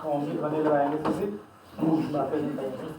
Mummy बने लगाएंगे तो फिर बातें नहीं करेंगे।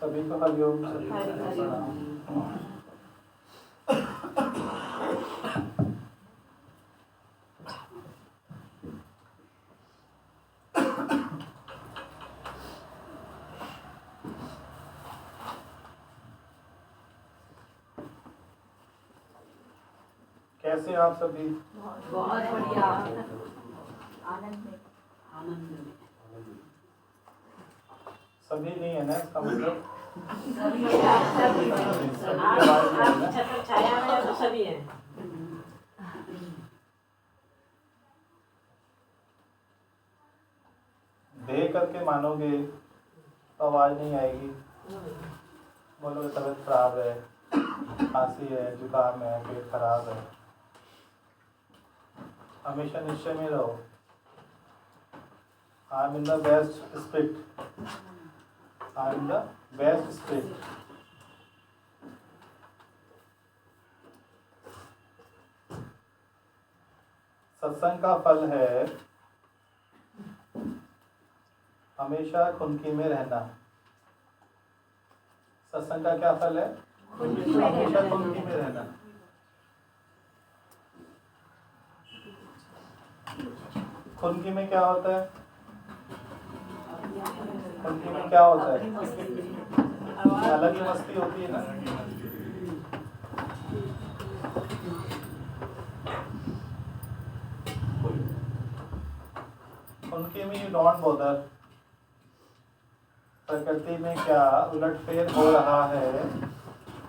सभी को हरिओम। कैसे आप सभी? बहुत बढ़िया, आनंद में। सभी नहीं है ना इसका मतलब? छाया में तो सभी है। देख करके मानोगे तो आवाज नहीं आएगी। बोलोगे तबीयत खराब है, खांसी है, जुकाम है, पेट खराब है। हमेशा निश्चय में रहो, I am in the best spirit, I am the best spirit. सत्संग का फल है हमेशा खुनकी में रहना। सत्संग का क्या फल है? हमेशा खुनकी में रहना। खुनकी में क्या होता है? खुनकी में क्या होता है? अलग ही मस्ती होती है ना। खुनकी में यू डोंट बॉदर। प्रकृति में क्या उलटफेर हो रहा है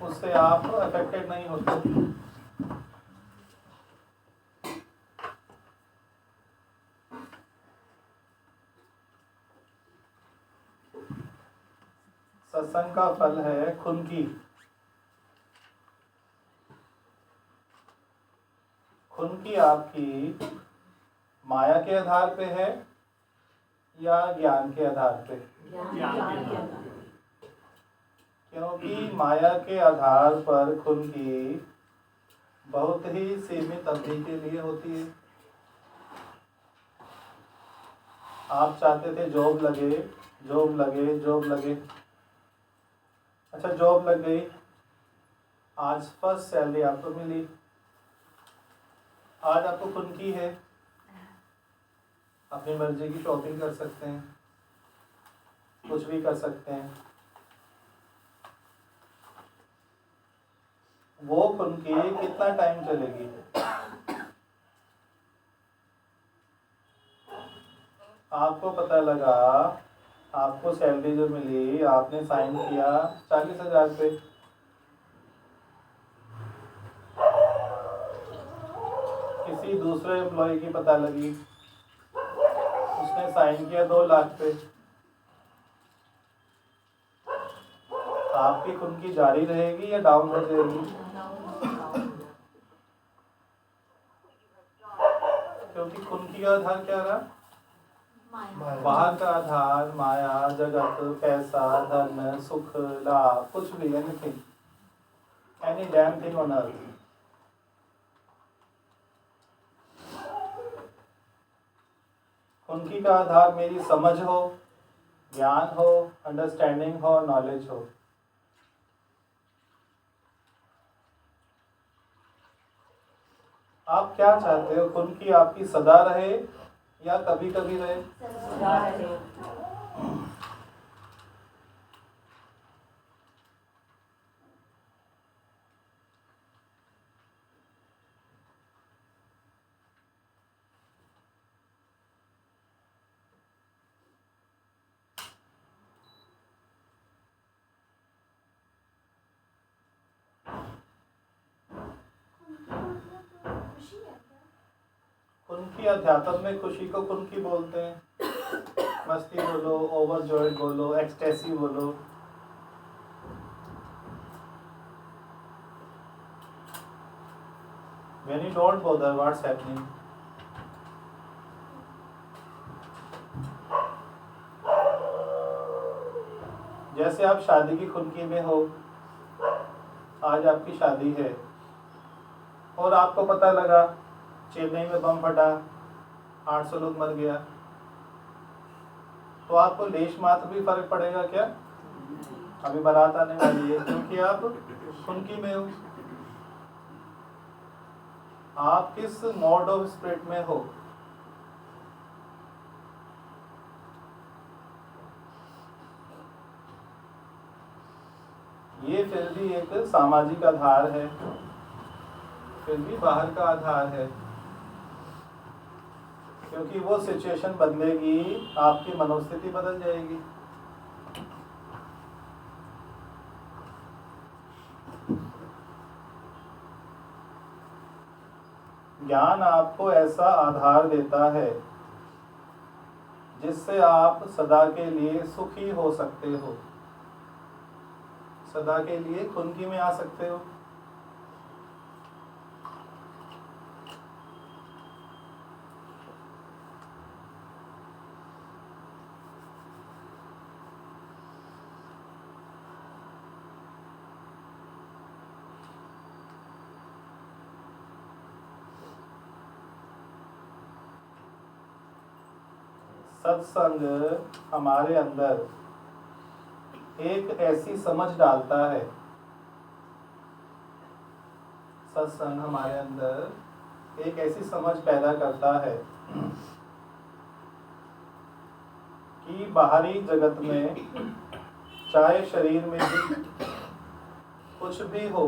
उससे आप अफेक्टेड नहीं होते। सत्संग का फल है खुनकी। खुनकी आपकी माया के आधार पे है या ज्ञान के आधार पे? क्योंकि माया के आधार पर खुनकी बहुत ही सीमित अवधि के लिए होती है। आप चाहते थे जॉब लगे, जॉब लगे, जॉब लगे। अच्छा, जॉब लग गई, आज फर्स्ट सैलरी आपको मिली, आज आपको खुनकी है, अपनी मर्जी की शॉपिंग कर सकते हैं, कुछ भी कर सकते हैं। वो खुनकी कितना टाइम चलेगी? आपको पता लगा, आपको सैलरी जो मिली, आपने साइन किया 40,000 पे। किसी दूसरे एम्प्लॉय की पता लगी, उसने साइन किया 2 लाख पे। आपकी खुनकी जारी रहेगी या डाउन हो जाएगी? क्योंकि खुनकी का आधार क्या रहा? बाहर का आधार माया, जगत, पैसा, धन, सुख, लाभ, कुछ भी, anything, any damn thing on earth. खुनकी का आधार मेरी समझ हो, ज्ञान हो, अंडरस्टैंडिंग हो, नॉलेज हो। आप क्या चाहते हो? खुनकी आपकी सदा रहे या कभी कभी रहे? खुनकी अध्यात्म में खुशी को खुनकी बोलते हैं। मस्ती बोलो, ओवरजॉयड बोलो, एक्सटेसी बोलो। When you don't bother, what's happening? जैसे आप शादी की खुनकी में हो, आज आपकी शादी है और आपको पता लगा चेन्नई में बम फटा, 800 लोग मर गया, तो आपको लेश मात्र भी फर्क पड़ेगा क्या? अभी बारात आने वाली है, क्योंकि आप खुनकी में हो। आप किस मोड ऑफ स्पिरिट में हो? ये फिर भी एक सामाजिक आधार है, फिर भी बाहर का आधार है, क्योंकि वो सिचुएशन बदलेगी, आपकी मनोस्थिति बदल जाएगी। ज्ञान आपको ऐसा आधार देता है जिससे आप सदा के लिए सुखी हो सकते हो, सदा के लिए खुनकी में आ सकते हो। सत्संग हमारे अंदर एक ऐसी समझ डालता है, सत्संग हमारे अंदर एक ऐसी समझ पैदा करता है कि बाहरी जगत में चाहे शरीर में भी कुछ भी हो,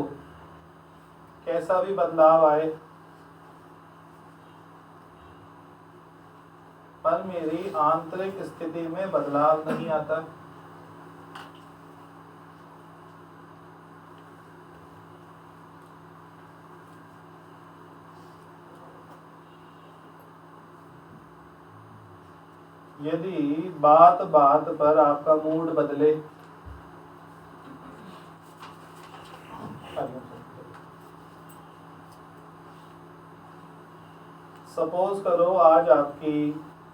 कैसा भी बदलाव आए, पर मेरी आंतरिक स्थिति में बदलाव नहीं आता। यदि बात बात पर आपका मूड बदले, सपोज करो आज आपकी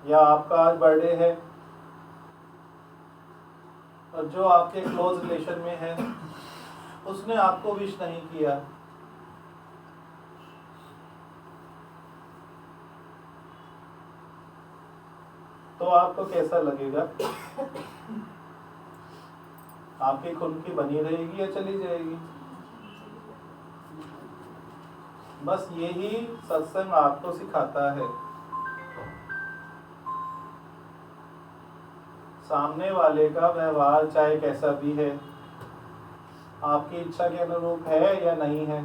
या आपका आज बर्थडे है और जो आपके क्लोज रिलेशन में है उसने आपको विश नहीं किया, तो आपको कैसा लगेगा? आपकी खून की बनी रहेगी या चली जाएगी? बस यही सत्संग आपको सिखाता है। सामने वाले का व्यवहार चाहे कैसा भी है, आपकी इच्छा के अनुरूप है या नहीं है,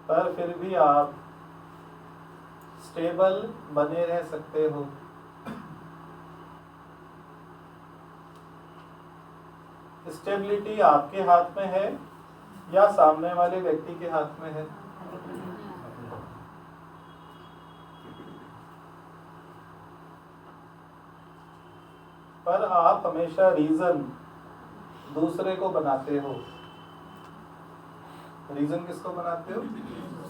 पर फिर भी आप स्टेबल बने रह सकते हो। स्टेबिलिटी आपके हाथ में है या सामने वाले व्यक्ति के हाथ में है? पर आप हमेशा रीजन दूसरे को बनाते हो। रीजन किसको बनाते हो?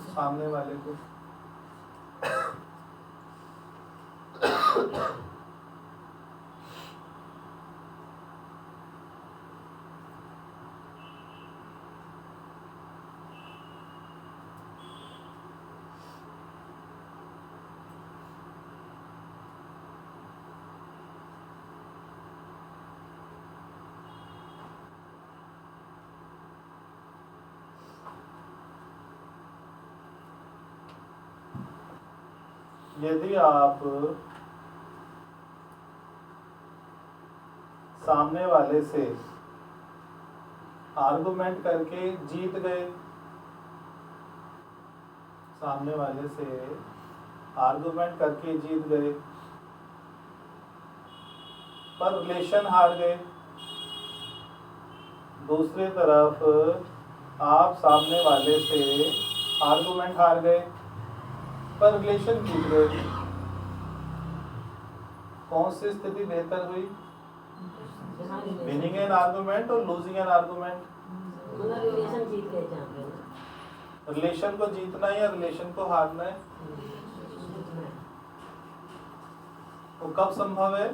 सामने वाले को। यदि आप सामने वाले से आर्गुमेंट करके जीत गए, सामने वाले से आर्गुमेंट करके जीत गए, पर रिलेशन हार गए। दूसरी तरफ आप सामने वाले से आर्गुमेंट हार गए पर रिलेशन जीत गए, कौन सी स्थिति बेहतर हुई? विनिंग एन आर्गुमेंट और लूजिंग एन आर्गुमेंट? रिलेशन को जीतना या रिलेशन को हारना है? वो कब संभव है?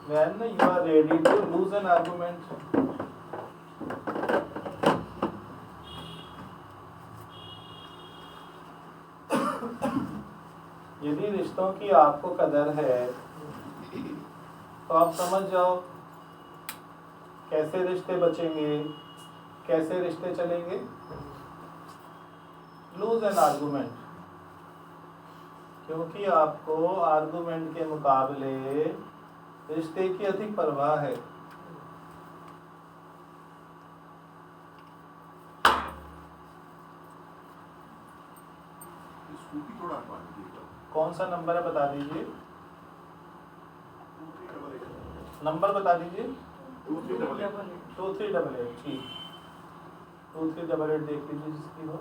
When you are ready to lose an argument. यदि रिश्तों की आपको कदर है तो आप समझ जाओ कैसे रिश्ते बचेंगे, कैसे रिश्ते चलेंगे। लूज एन आर्गुमेंट, क्योंकि आपको आर्गुमेंट के मुकाबले रिश्ते की अधिक परवाह है। कौन सा नंबर है बता दीजिए, नंबर बता दीजिए। 2388। ठीक, 2388 देख लीजिए जिसकी हो।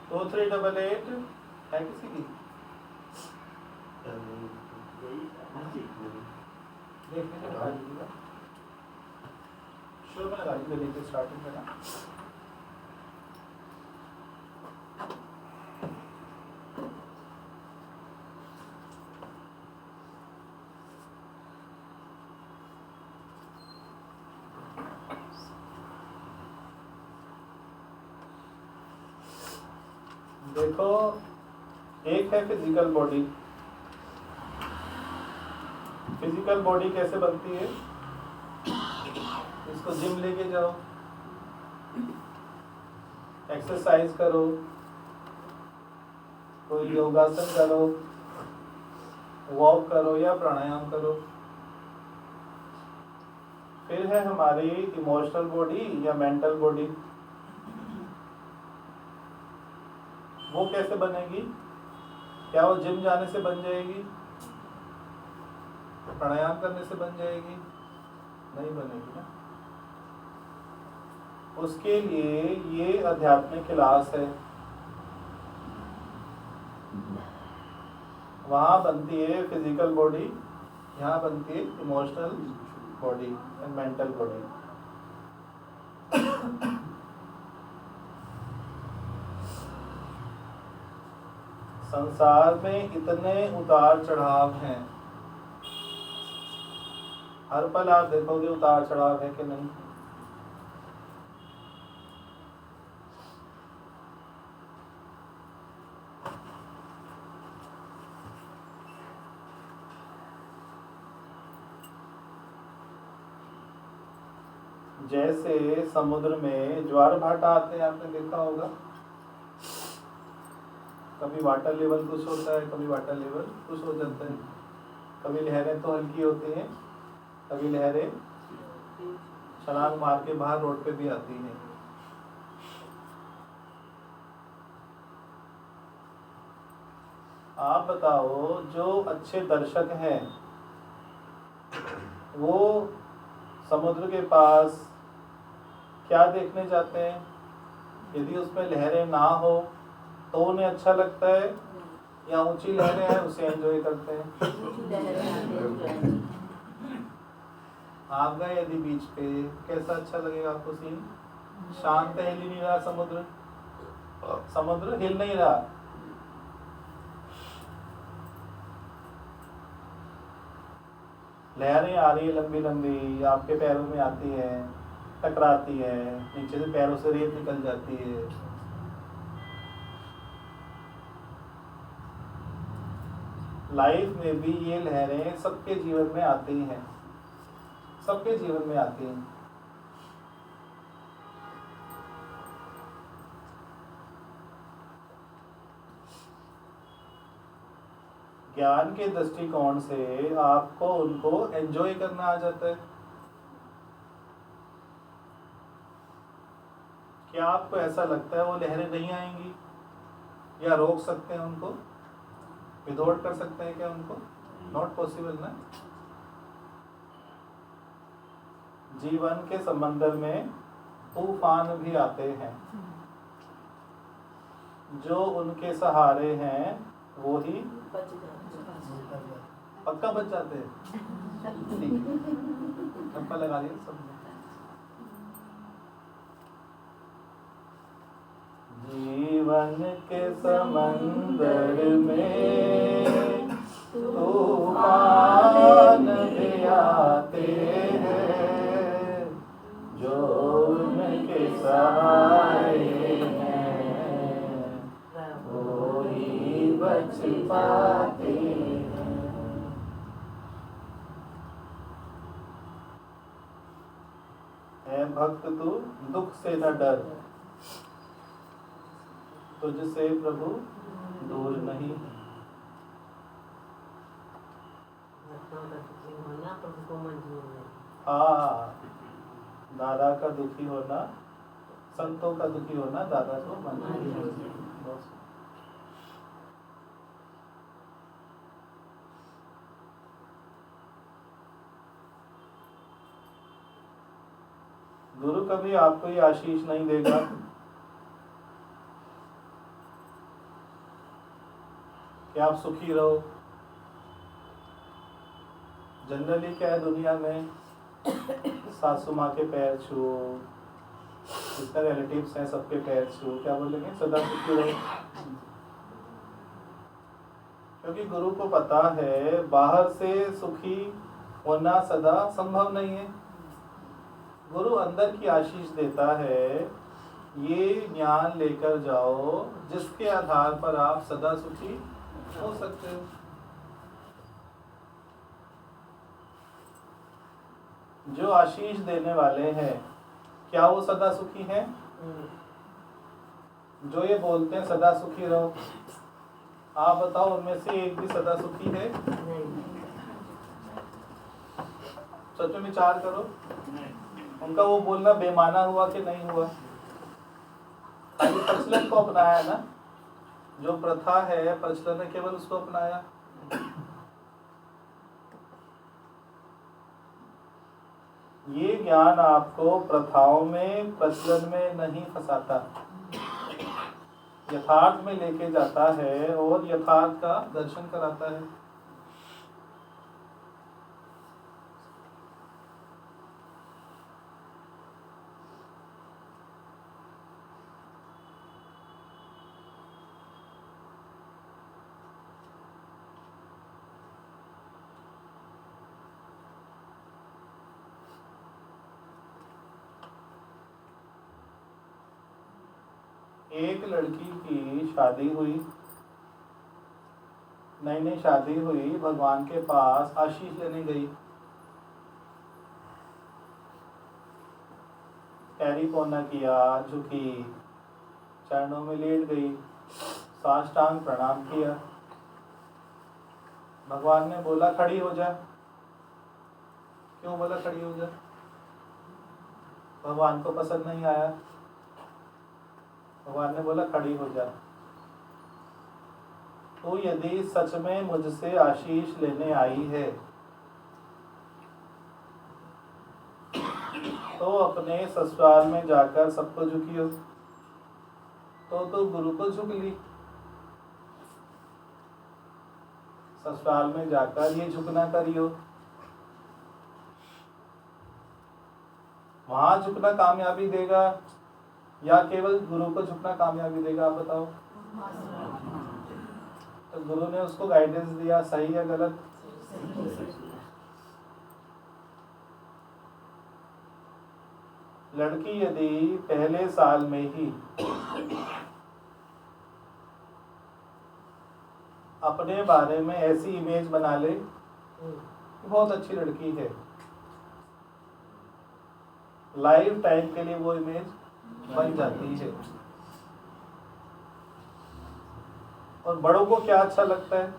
तो 388 है किसी की? शुरू में लगा दी गली के स्टार्टिंग में ना। देखो, एक है फिजिकल बॉडी। फिजिकल बॉडी कैसे बनती है? इसको जिम लेके जाओ, एक्सरसाइज करो, कोई योगासन करो, वॉक करो या प्राणायाम करो। फिर है हमारी इमोशनल बॉडी या मेंटल बॉडी। वो कैसे बनेगी? क्या वो जिम जाने से बन जाएगी? प्राणायाम करने से बन जाएगी? नहीं बनेगी ना। उसके लिए ये आध्यात्मिक क्लास है। वहाँ बनती है फिजिकल बॉडी, यहाँ बनती है emotional body and mental body. संसार में इतने उतार चढ़ाव हैं, हर पल आप देखोगे उतार चढ़ाव है कि नहीं। जैसे समुद्र में ज्वार भाटा आते हैं, आपने देखा होगा। कभी वाटर लेवल कुछ होता है, कभी वाटर लेवल कुछ हो जाता है। कभी लहरें तो हल्की होती हैं, कभी लहरें छलांग मार के बाहर रोड पे भी आती हैं। आप बताओ, जो अच्छे दर्शक हैं वो समुद्र के पास क्या देखने जाते हैं? यदि उसमें लहरें ना हो तो उन्हें अच्छा लगता है, या ऊंची लहरें हैं उसे एंजॉय करते हैं? आप गए यदि बीच पे, कैसा अच्छा लगेगा आपको सीन? शांत है, हिल ही नहीं रहा समुद्र, समुद्र हिल नहीं रहा। लहरें आ रही है लंबी लंबी, आपके पैरों में आती है, टकराती है, नीचे से पैरों से रेत निकल जाती है। लाइफ में भी ये लहरें सबके जीवन में आती हैं, सबके जीवन में आती हैं। ज्ञान के दृष्टिकोण से आपको उनको एंजॉय करना आ जाता है। क्या आपको ऐसा लगता है वो लहरें नहीं आएंगी, या रोक सकते हैं उनको, विदआउट कर सकते हैं क्या उनको? नॉट पॉसिबल ना। जीवन के समंदर में तूफान भी आते हैं, जो उनके सहारे हैं वो ही पक्का बच जाते हैं। ठप्पा लगा लिया सबने। जीवन के समंदर में तूफान भी आते हैं, जो उनके सहारे हैं वो ही बच पाते हैं। भक्त तू दुख से न डर, तुझसे प्रभु दूर नहीं। हाँ, दादा का दुखी होना, संतों का दुखी होना दादा को मंजूर नहीं। गुरु कभी आपको ये आशीष नहीं देगा कि आप सुखी रहो, जनरली क्या है दुनिया में, सासू माँ के पैर छू, जितने रिलेटिव्स हैं सबके पैर छू, क्या बोलेंगे, सदा सुखी रहो। क्योंकि गुरु को पता है बाहर से सुखी होना सदा संभव नहीं है। गुरु अंदर की आशीष देता है, ये ज्ञान लेकर जाओ जिसके आधार पर आप सदा सुखी हो सकते हो। जो आशीष देने वाले हैं, क्या वो सदा सुखी हैं? जो ये बोलते हैं सदा सुखी रहो, आप बताओ उनमें से एक भी सदा सुखी है? सच में विचार करो, उनका वो बोलना बेमाना हुआ कि नहीं हुआ? खाली प्रचलन को अपनाया ना, जो प्रथा है प्रचलन ने केवल उसको अपनाया। ये ज्ञान आपको प्रथाओं में, प्रचलन में नहीं फंसाता, यथार्थ में लेके जाता है और यथार्थ का दर्शन कराता है। एक लड़की की शादी हुई, नई नई शादी हुई, भगवान के पास आशीष लेने गई। पैरी पौना किया, झुकी, चरणों में लेट गई, साष्टांग प्रणाम किया। भगवान ने बोला खड़ी हो जा। क्यों बोला खड़ी हो जा? भगवान को पसंद नहीं आया। भगवान ने बोला खड़ी हो जा। तो यदि सच में मुझसे आशीष लेने आई है तो अपने ससुराल में जाकर सबको झुकियो। तो गुरु को झुक ली। ससुराल में जाकर ये झुकना करियो। वहां झुकना कामयाबी देगा या केवल गुरु को झुकना कामयाबी देगा? आप बताओ। तो गुरु ने उसको गाइडेंस दिया, सही या गलत? लड़की यदि पहले साल में ही अपने बारे में ऐसी इमेज बना ले कि बहुत अच्छी लड़की है, लाइफ टाइम के लिए वो इमेज बन जाती है। और बड़ों को क्या अच्छा लगता है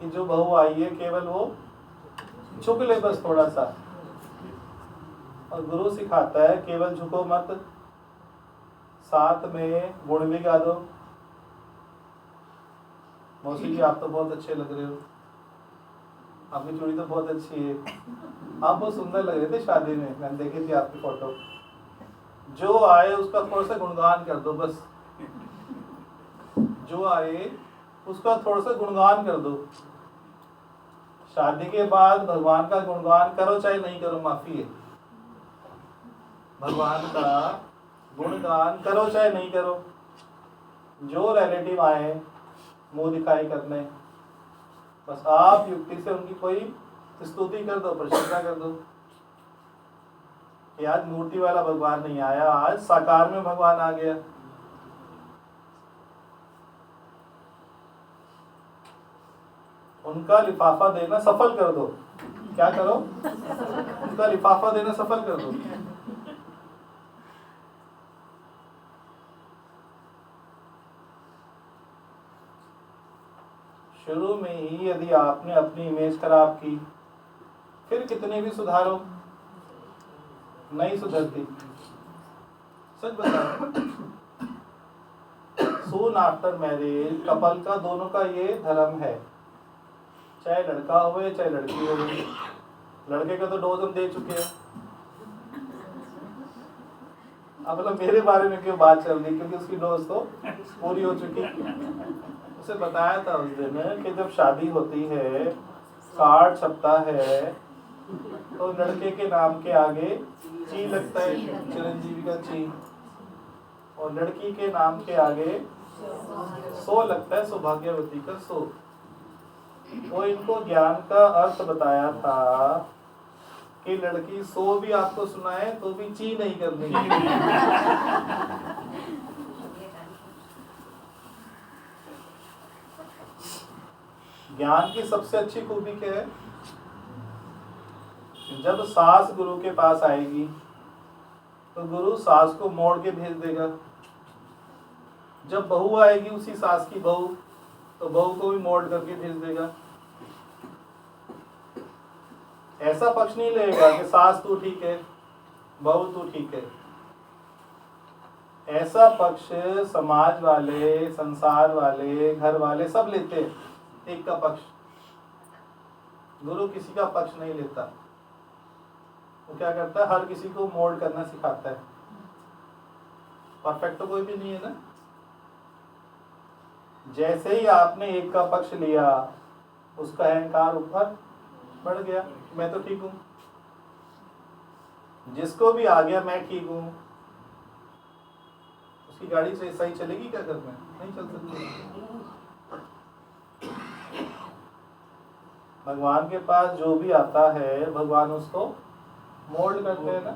कि जो बहू आई है केवल वो झुक ले बस थोड़ा सा। और गुरु सिखाता है केवल झुको मत, साथ में गुण भी गा दो। मौसी जी आप तो बहुत अच्छे लग रहे हो, आपकी चूड़ी तो बहुत अच्छी है, आप बहुत सुंदर लग रहे थे शादी में, मैंने देखी थी आपकी फोटो। जो आए उसका थोड़ा सा गुणगान कर दो बस। जो आए उसका थोड़ा सा गुणगान कर दो। शादी के बाद भगवान का गुणगान करो चाहे नहीं करो, माफी है। भगवान का गुणगान करो चाहे नहीं करो। जो रिलेटिव आए मुंह दिखाई करने, बस आप युक्ति से उनकी कोई स्तुति कर दो, प्रशंसा कर दो कि आज मूर्ति वाला भगवान नहीं आया, आज साकार में भगवान आ गया। उनका लिफाफा देना सफल कर दो। क्या करो? उनका लिफाफा देना सफल कर दो। शुरू में ही यदि आपने अपनी इमेज खराब की, फिर कितने भी सुधारो नहीं सुधरती। सच बताओ, सून आफ्टर मैरिज कपल का दोनों का ये धर्म है, चाहे लड़का हो चाहे लड़की हो। लड़के का तो डोज हम दे चुके हैं। अब मतलब मेरे बारे में क्यों बात चल रही, क्योंकि उसकी डोज तो पूरी हो चुकी। उसे बताया था उस दिन कि जब शादी होती है कार्ड छपता है तो लड़के के नाम के आगे ची लगता है, चिरंजीवी का ची, और लड़की के नाम के आगे सो लगता है, सौभाग्यवती का सो। वो इनको ज्ञान का अर्थ बताया था कि लड़की सो भी आपको सुनाए तो भी ची नहीं करनी। ज्ञान की सबसे अच्छी खूबी क्या है? जब सास गुरु के पास आएगी तो गुरु सास को मोड़ के भेज देगा। जब बहू आएगी उसी सास की बहू, तो बहू को भी मोड़ करके भेज देगा। ऐसा पक्ष नहीं लेगा कि सास तू ठीक है, बहू तू ठीक है। ऐसा पक्ष समाज वाले, संसार वाले, घर वाले सब लेते हैं, एक का पक्ष। गुरु किसी का पक्ष नहीं लेता। वो क्या करता है? हर किसी को मोल्ड करना सिखाता है। परफेक्ट तो कोई भी नहीं है ना। जैसे ही आपने एक का पक्ष लिया, उसका अहंकार ऊपर बढ़ गया, मैं तो ठीक हूं। जिसको भी आ गया मैं ठीक हूं, उसकी गाड़ी से सही चलेगी क्या घर में? नहीं चल सकती। भगवान के पास जो भी आता है, भगवान उसको मोल्ड करते हैं ना।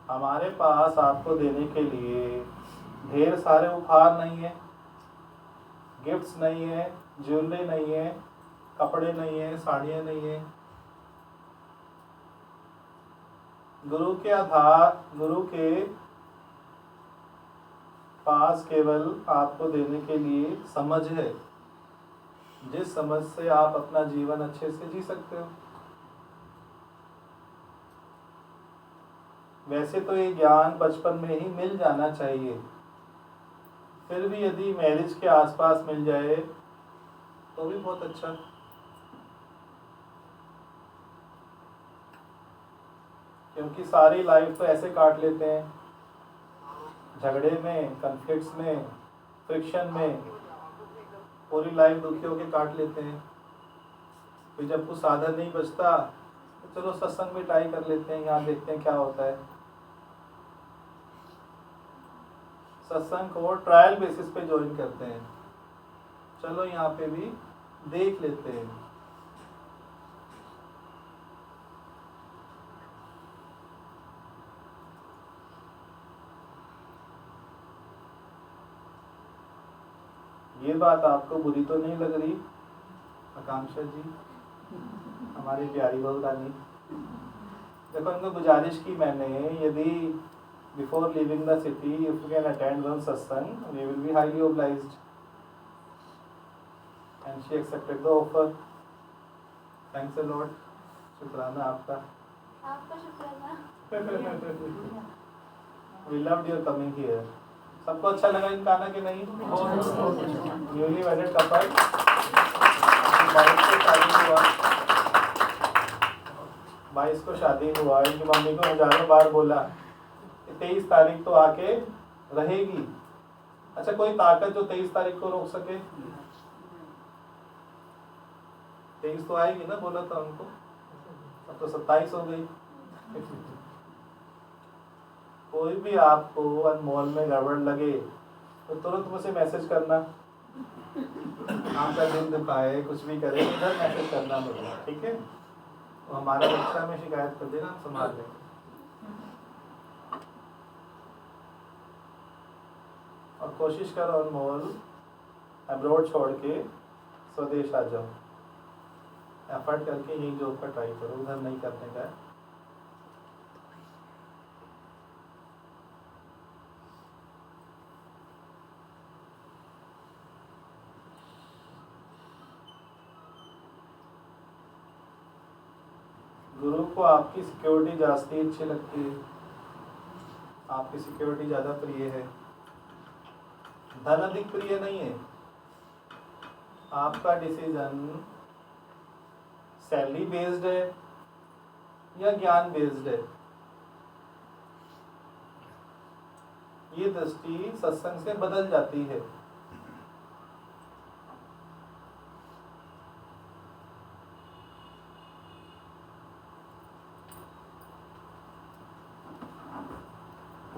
हमारे पास आपको देने के लिए ढेर सारे उपहार नहीं है, गिफ्ट्स नहीं है, ज्वेलरी नहीं है, कपड़े नहीं है, साड़ियाँ नहीं है। गुरु के आधार, गुरु के पास केवल आपको देने के लिए समझ है, जिस समझ से आप अपना जीवन अच्छे से जी सकते हो। वैसे तो ये ज्ञान बचपन में ही मिल जाना चाहिए, फिर भी यदि मैरिज के आसपास मिल जाए तो भी बहुत अच्छा। क्योंकि सारी लाइफ तो ऐसे काट लेते हैं, झगड़े में, कॉन्फ्लिक्ट्स में, फ्रिक्शन में, पूरी लाइफ दुखी होकर काट लेते हैं। फिर जब कुछ साधन नहीं बचता तो चलो सत्संग में ट्राई कर लेते हैं, यहाँ देखते हैं क्या होता है। सत्संग को ट्रायल बेसिस पे ज्वाइन करते हैं, चलो यहाँ पे भी देख लेते हैं। ये बात आपको बुरी तो नहीं लग रही आकांक्षा जी, हमारी प्यारी बहू रानी? देखो, इनको गुजारिश की मैंने, यदि before leaving the city if you can attend one satsang we will be highly obliged, and she accepted the offer. Thanks a lot. शुक्राना आपका शुक्राना। We loved your coming here. सबको अच्छा लगा इनका आना कि नहीं? न्यूली वेडेड कपल, 22 को शादी हुआ। इनकी मम्मी को हजारों बार बोला कि 23 तारीख तो आके रहेगी। अच्छा, कोई ताकत जो 23 तारीख को रोक सके? 23 तो आएगी ना, बोला था उनको। अब तो 27 हो गई। कोई भी आपको अनमोल में गड़बड़ लगे तो तुरंत मुझे मैसेज करना। आपका दिल दुखाए, कुछ भी करे, इधर मैसेज करना मुझे, ठीक है? तो हमारा बच्चा में शिकायत कर देना, हम संभाल लेंगे। और कोशिश करो अनमोल अब्रॉड छोड़ के स्वदेश आ जाओ। एफर्ट करके यही जॉब का ट्राई करो, उधर नहीं करने का। गुरु को आपकी सिक्योरिटी जास्ती अच्छी लगती है, आपकी सिक्योरिटी ज़्यादा प्रिय है, धन अधिक प्रिय नहीं है। आपका डिसीजन सैलरी बेस्ड है या ज्ञान बेस्ड है? ये दृष्टि सत्संग से बदल जाती है।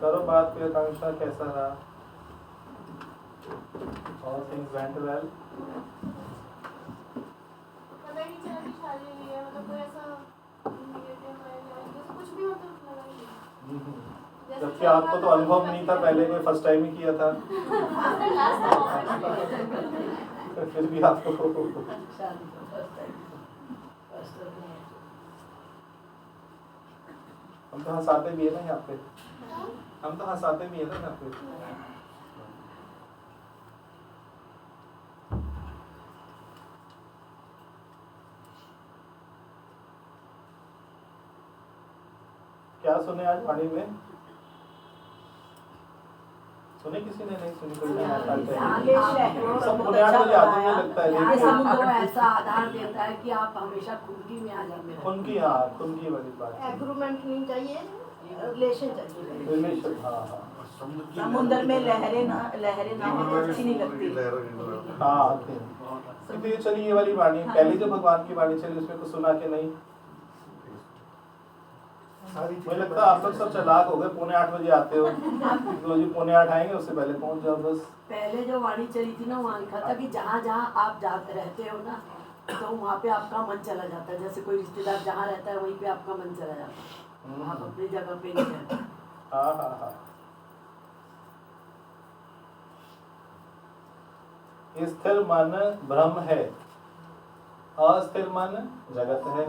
करो बात की आकांक्षा, कैसा रहा? All things went well? पता ही नहीं चला कि शादी हुई है, मतलब कोई ऐसा नेगेटिव है या कुछ भी मतलब लगा ही नहीं। जबकि आपको तो अनुभव नहीं था, पहले कोई फर्स्ट टाइम ही किया था। फिर भी आपको हम तो हंसाते भी है ना यहाँ पे, हम तो हंसाते भी है ना यहाँ पे। क्या सुने आज वाणी में? सुने किसी ने? नहीं सुनी कोई? सब पुण्यार्थ हो जाते हैं लगता है। ऐसा आधार देता है कि आप हमेशा खुनकी में आ जाते हैं। खुनकी, हाँ खुनकी वाली बात। एग्रीमेंट नहीं चाहिए, रिलेशन चाहिए। रिलेशन, हाँ हाँ। समुद्र में लहरें ना हो अच्छी नहीं लगती। हाँ तो चलिए ये वाली वाणी, पहली जो भगवान की वाणी चली उसमें तो सुना के नहीं। मुझे लगता है आप लोग सब चालाक हो गए, 7:45 आते हो, तो जी 7:45 आएंगे, उससे पहले पहुंच जाओ बस। पहले जो वाणी चली थी ना, वहाँ लिखा था कि जहाँ जहाँ आप जाते रहते हो ना, तो वहाँ पे आपका मन चला जाता है। जैसे कोई रिश्तेदार जहाँ रहता है वहीं पे आपका मन चला जाता है, आप अपनी जगह पे नहीं रहते। हाँ हाँ हाँ। स्थिर मन ब्रह्म है, अस्थिर मन जगत है।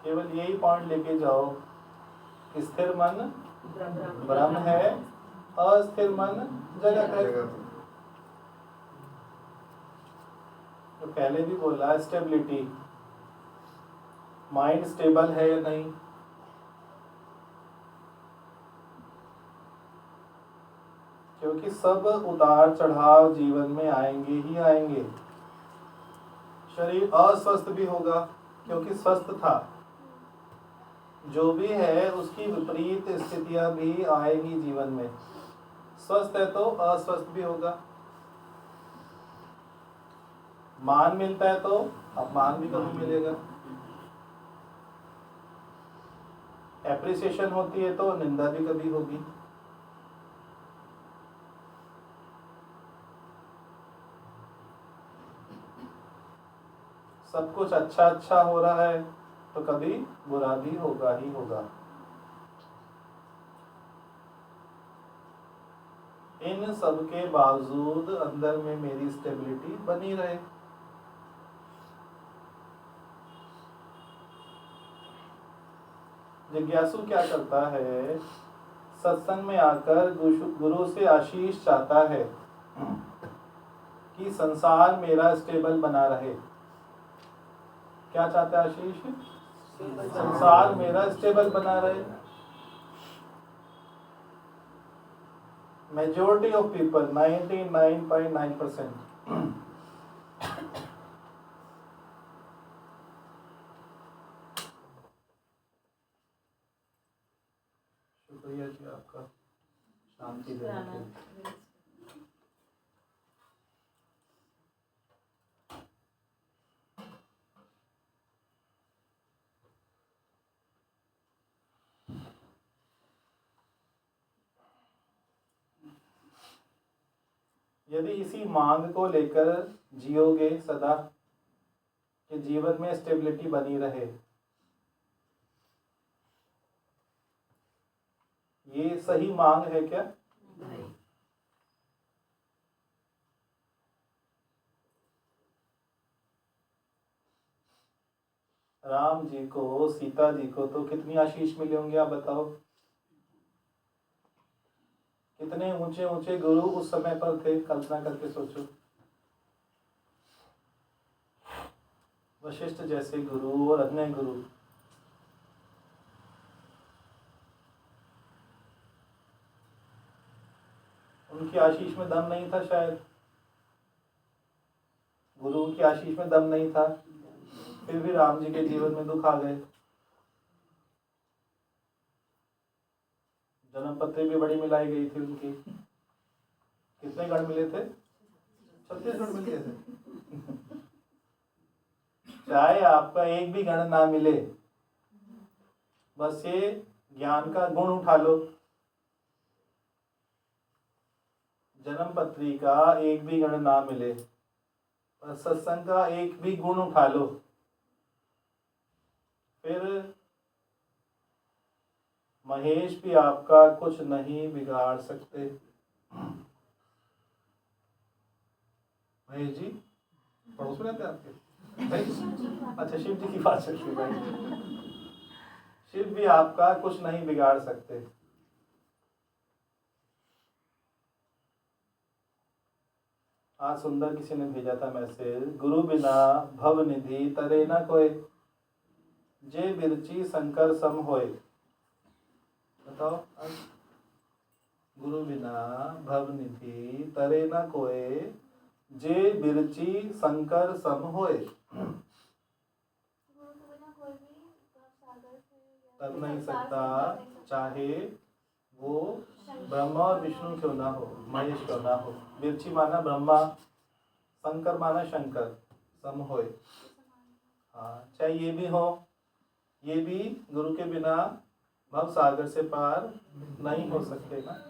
केवल यही पॉइंट लेके जाओ, स्थिर मन ब्रह्म है, अस्थिर मन जगत है। तो पहले भी बोला स्टेबिलिटी, माइंड स्टेबल है या नहीं? क्योंकि सब उतार चढ़ाव जीवन में आएंगे ही आएंगे। शरीर अस्वस्थ भी होगा क्योंकि स्वस्थ था, जो भी है उसकी विपरीत स्थितियां भी आएंगी जीवन में। स्वस्थ है तो अस्वस्थ भी होगा। मान मिलता है तो अपमान भी कभी मिलेगा। एप्रिसिएशन होती है तो निंदा भी कभी होगी। सब कुछ अच्छा अच्छा हो रहा है तो कभी बुरा भी होगा ही होगा। इन सब के बावजूद अंदर में मेरी स्टेबिलिटी बनी रहे। जिज्ञासु क्या करता है? सत्संग में आकर गुरु से आशीष चाहता है कि संसार मेरा स्टेबल बना रहे। क्या चाहता है आशीष? संसार मेरा स्टेबल बना रहे। मेजॉरिटी ऑफ पीपल, 99.9%, शुक्रिया जी आपका शांति देने के लिए। यदि इसी मांग को लेकर जियोगे सदा कि जीवन में स्टेबिलिटी बनी रहे, ये सही मांग है क्या? राम जी को, सीता जी को तो कितनी आशीष मिले होंगे, आप बताओ। कितने ऊंचे ऊंचे गुरु उस समय पर थे, कल्पना करके सोचो। वशिष्ठ जैसे गुरु और अन्य गुरु। उनकी आशीष में दम नहीं था शायद, गुरु की आशीष में दम नहीं था, फिर भी राम जी के जीवन में दुख आ गए। जन्मपत्री भी बड़ी मिलाई गई थी उनकी। कितने गण मिले थे? 36 गण मिले थे। चाहे आपका एक भी गण ना मिले, बस ये ज्ञान का गुण उठा लो। जन्मपत्री का एक भी गण ना मिले, बस सत्संग का एक भी गुण उठा लो, फिर महेश भी आपका कुछ नहीं बिगाड़ सकते। महेश जी पड़ोस में रहते हैं आपके? अच्छा, शिव जी की बात चल रही है। शिव भी आपका कुछ नहीं बिगाड़ सकते। आज सुंदर किसी ने भेजा था मैसेज, गुरु बिना भव निधि तरे न कोय, जे बिरची शंकर सम होय। बताओ, गुरु बिना भव निधि तरे न कोय, जे बिरची शंकर सम होय। तर नहीं सकता, चाहे वो ब्रह्मा और विष्णु क्यों ना हो, महेश क्यों ना हो। बिरची माना ब्रह्मा, शंकर माना शंकर, सम होय। हाँ, चाहे ये भी हो, ये भी गुरु के बिना भव सागर से पार नहीं हो सकते ना।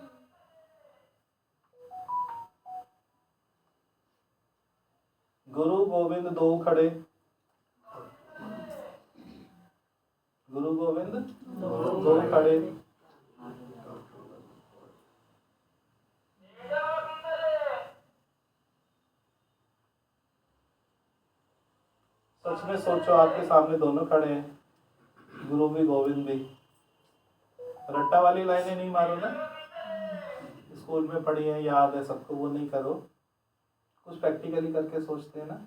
गुरु गोविंद दो खड़े, गुरु गोविंद दो खड़े। सच में सोचो, आपके सामने दोनों खड़े हैं, गुरु भी गोविंद भी। रट्टा वाली लाइनें नहीं मारो ना, स्कूल में पढ़ी है, याद है सबको, वो नहीं करो। कुछ प्रैक्टिकली करके सोचते हैं ना।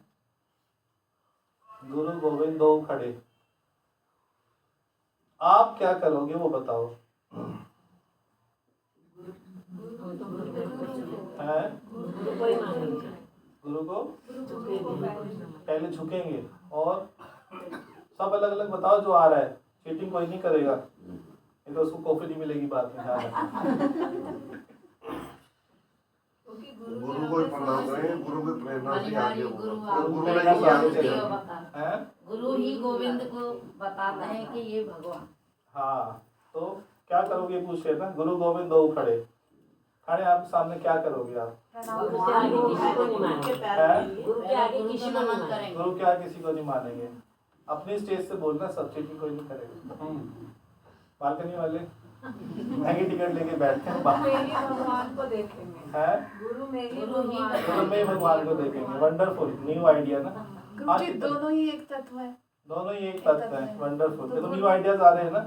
गुरु गोविंद दो खड़े, आप क्या करोगे वो बताओ। है गुरु को पहले झुकेंगे, और सब अलग अलग बताओ जो आ रहा है। चीटिंग कोई नहीं करेगा, नहीं तो उसको कॉफी नहीं मिलेगी बाद में। गुरु को प्रणाम करें, गुरु की प्रेरणा से आगे गुरु ही गोविंद को बताते हैं कि ये भगवान। हाँ, तो क्या करोगे पूछ रहे ना। गुरु गोविंद दो खड़े, खड़े आप सामने क्या करोगे आप? गुरु के आगे किसी को नहीं मानेंगे। गुरु के आगे किसी को नहीं मानेंगे। अपनी स्टेज से बोलना, सब चीटिंग कोई नहीं करेगा। बालकनी वाले महंगी टिकट लेके बैठते हैं, भगवान को देखेंगे। है गुरु में ही भगवान को देखेंगे। वंडरफुल न्यू आइडिया ना। दोनों ही एक तत्व है। दोनों ही एक तत्व है। वंडरफुल, तो न्यू आइडियाज आ रहे हैं ना।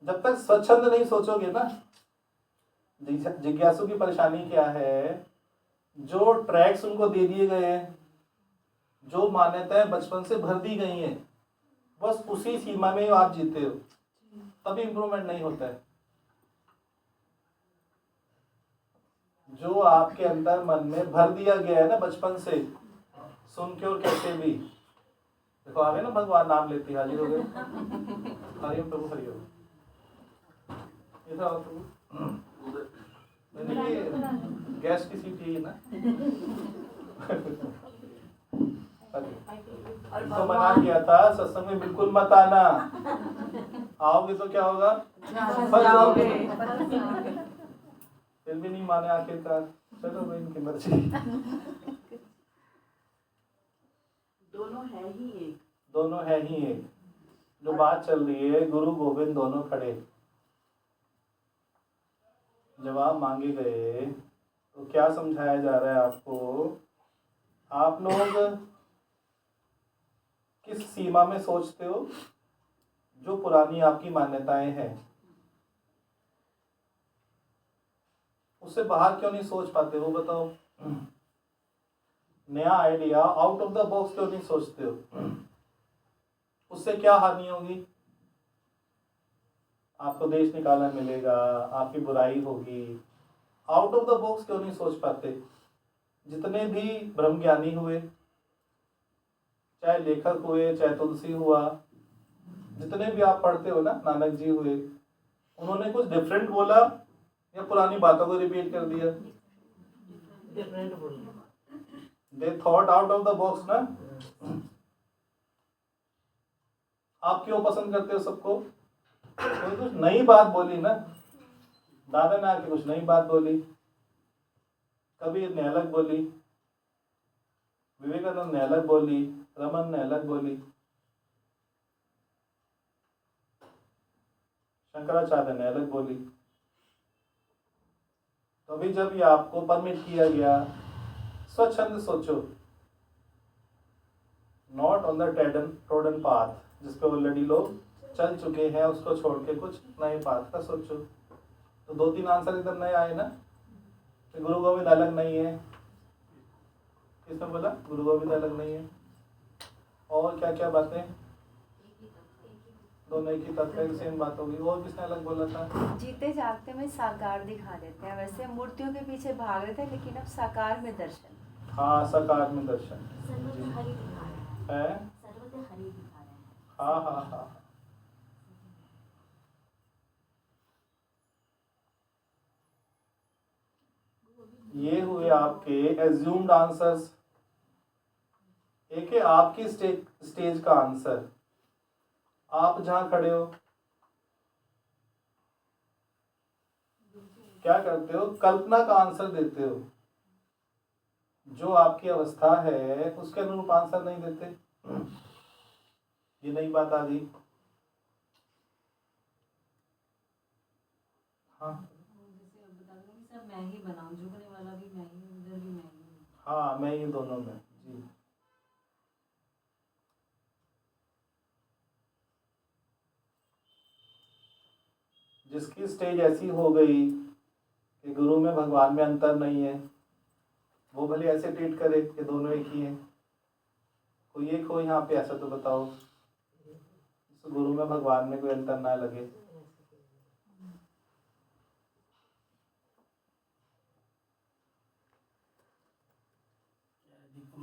जब तक स्वच्छंद नहीं सोचोगे ना। जिज्ञासु की परेशानी क्या है, जो ट्रैक्स उनको दे दिए गए हैं, जो मान्यताएं बचपन से भर दी गई हैं, बस उसी सीमा में आप जीते हो, तभी इंप्रूवमेंट नहीं होता है। जो आपके अंदर मन में भर दिया गया है ना बचपन से, सुन के और कैसे भी, देखो आ गए ना भगवान, नाम लेते हाजिर हो गए। हरिओम प्रभु हरिओम। इधर आओ प्रभु। गैस की सीट यही ना। तो मना किया था सत्संग में बिल्कुल मत आना, आओगे तो क्या होगा, फंस जाओगे। फिर भी नहीं माने आखिरकार, चलो भाई इनकी मर्जी। दोनों है ही एक, दोनों है ही एक। जो बात चल रही है, गुरु गोविंद दोनों खड़े। जवाब मांगे गए तो क्या समझाया जा रहा है आपको? आप लोग किस सीमा में सोचते हो? जो पुरानी आपकी मान्यताएं हैं, उससे बाहर क्यों नहीं सोच पाते हो बताओ? नया idea, out of the box क्यों नहीं सोचते हो? उससे क्या हानि होगी? आपको देश निकालना मिलेगा, आपकी बुराई होगी। आउट ऑफ द बॉक्स क्यों नहीं सोच पाते? जितने भी ब्रह्म ज्ञानी हुए, चाहे लेखक हुए, चाहे तुलसी हुआ, जितने भी आप पढ़ते हो ना, नानक जी हुए, उन्होंने कुछ डिफरेंट बोला या पुरानी बातों को रिपीट कर दिया? डिफरेंट बोल they thought out of the box ना। आप क्यों पसंद करते हो सबको? कोई कुछ नई बात बोली ना, दादा ने आके कुछ नई बात बोली, कबीर ने अलग बोली, विवेकानंद ने अलग बोली, रमन ने अलग बोली, शंकराचार्य ने अलग बोली। तो अभी जब ये आपको परमिट किया गया, स्वच्छंद सोचो, not on the trodden path, जिसपे ऑलरेडी लोग चल चुके हैं, उसको छोड़ के कुछ नए पाथ का सोचो। तो 2-3 आंसर एकदम नए आए ना। तो गुरु गोविंद अलग नहीं है, किसने बोला गुरु गोविंद अलग नहीं है? और क्या क्या बातें? दोनों एक ही तत्व की सेम बात होगी। और किसने अलग बोला था? जीते जागते में साकार दिखा देते हैं, वैसे मूर्तियों के पीछे भाग रहे थे लेकिन अब साकार में दर्शन। हाँ, साकार में दर्शन सर्वत्र हरि दिखा रहे हैं, है। सर्वत्र हरि दिखा रहे हैं। हाँ हाँ हाँ। ये हुए आपके एज्यूम्ड आंसर्स। एक है आपकी स्टेज का आंसर। आप जहां खड़े हो क्या करते हो? कल्पना का आंसर देते हो, जो आपकी अवस्था है उसके अनुरूप आंसर नहीं देते। ये नई बात आ गई। हाँ सब मैं ही बनाऊं, झुकने वाला भी मैं ही, उधर भी मैं ही। हाँ, मैं ये दोनों में जी। जिसकी स्टेज ऐसी हो गई कि गुरु में भगवान में अंतर नहीं है, वो भले ऐसे ट्रीट करे कि दोनों एक ही हैं। कोई एक हो यहाँ पे ऐसा तो बताओ, गुरु में भगवान में कोई अंतर ना लगे।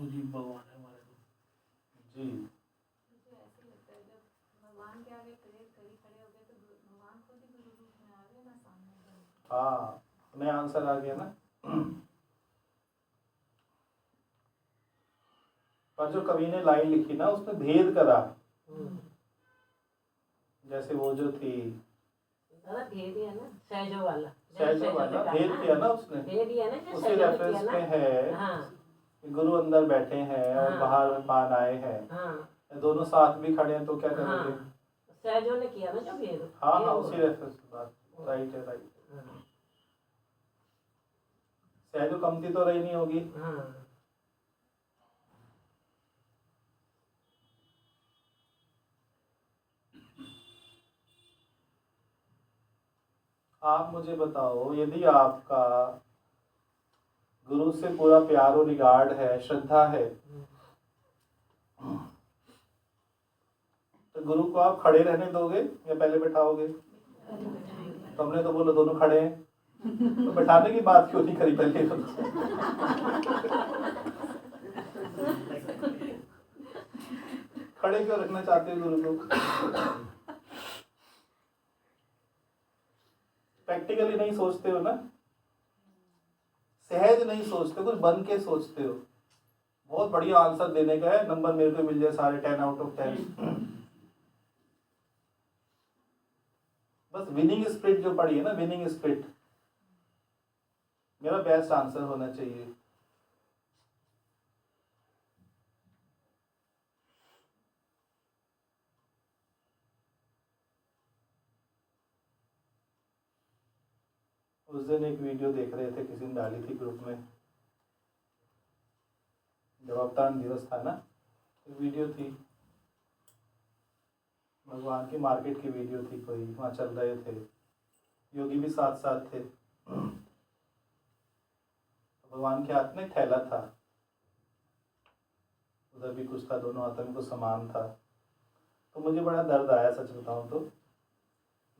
जी भगवान है हमारे जी। मुझे ऐसे लगता है जब भगवान के आगे प्रेयर करी खड़े हो गए तो भगवान खुद ही गुरु रूप में आ गए ना सामने। हाँ, नया आंसर आ गया ना। पर जो कवि ने लाइन लिखी ना, उसमें भेद करा। जैसे वो जो थी भेद ही है ना, सहजो वाला भेद किया ना उसने, भेद ही है ना, जो उसके सहजो रेफरेंस किया ना। में है हाँ कि गुरु अंदर बैठे हैं और हाँ। बाहर में पान आए हैं, हाँ दोनों साथ भी खड़े हैं, तो क्या करोगे? हाँ, सहजो ने किया ना जो भेद। हाँ हाँ, भेद उसी हुआ। रेफरेंस की बात। राइट है, राइट। हाँ, सहजो कमती तो रही नहीं होगी। हाँ आप मुझे बताओ, यदि आपका गुरु से पूरा प्यार और रिगार्ड है, श्रद्धा है, तो गुरु को आप खड़े रहने दोगे या पहले बैठाओगे? तो हमने तो बोला दोनों खड़े हैं, तो बैठाने की बात क्यों नहीं करी पहले? खड़े क्यों रखना चाहते हो गुरु को? प्रैक्टिकली नहीं सोचते हो ना, सहज नहीं सोचते, कुछ बन के सोचते हो। बहुत बढ़िया आंसर देने का है, नंबर मेरे को मिल जाए सारे 10 आउट ऑफ 10। बस विनिंग स्पिरिट जो पड़ी है ना, विनिंग स्पिरिट, मेरा बेस्ट आंसर होना चाहिए। उस दिन एक वीडियो देख रहे थे, किसी ने डाली थी ग्रुप में, जब अवतरण दिवस था ना, तो वीडियो थी, भगवान की मार्केट की वीडियो थी, कोई वहाँ चल रहे थे, योगी भी साथ साथ थे। तो भगवान के हाथ में एक थैला था, उधर भी कुछ था, दोनों हाथों में कुछ सामान था। तो मुझे बड़ा दर्द आया, सच बताऊं तो।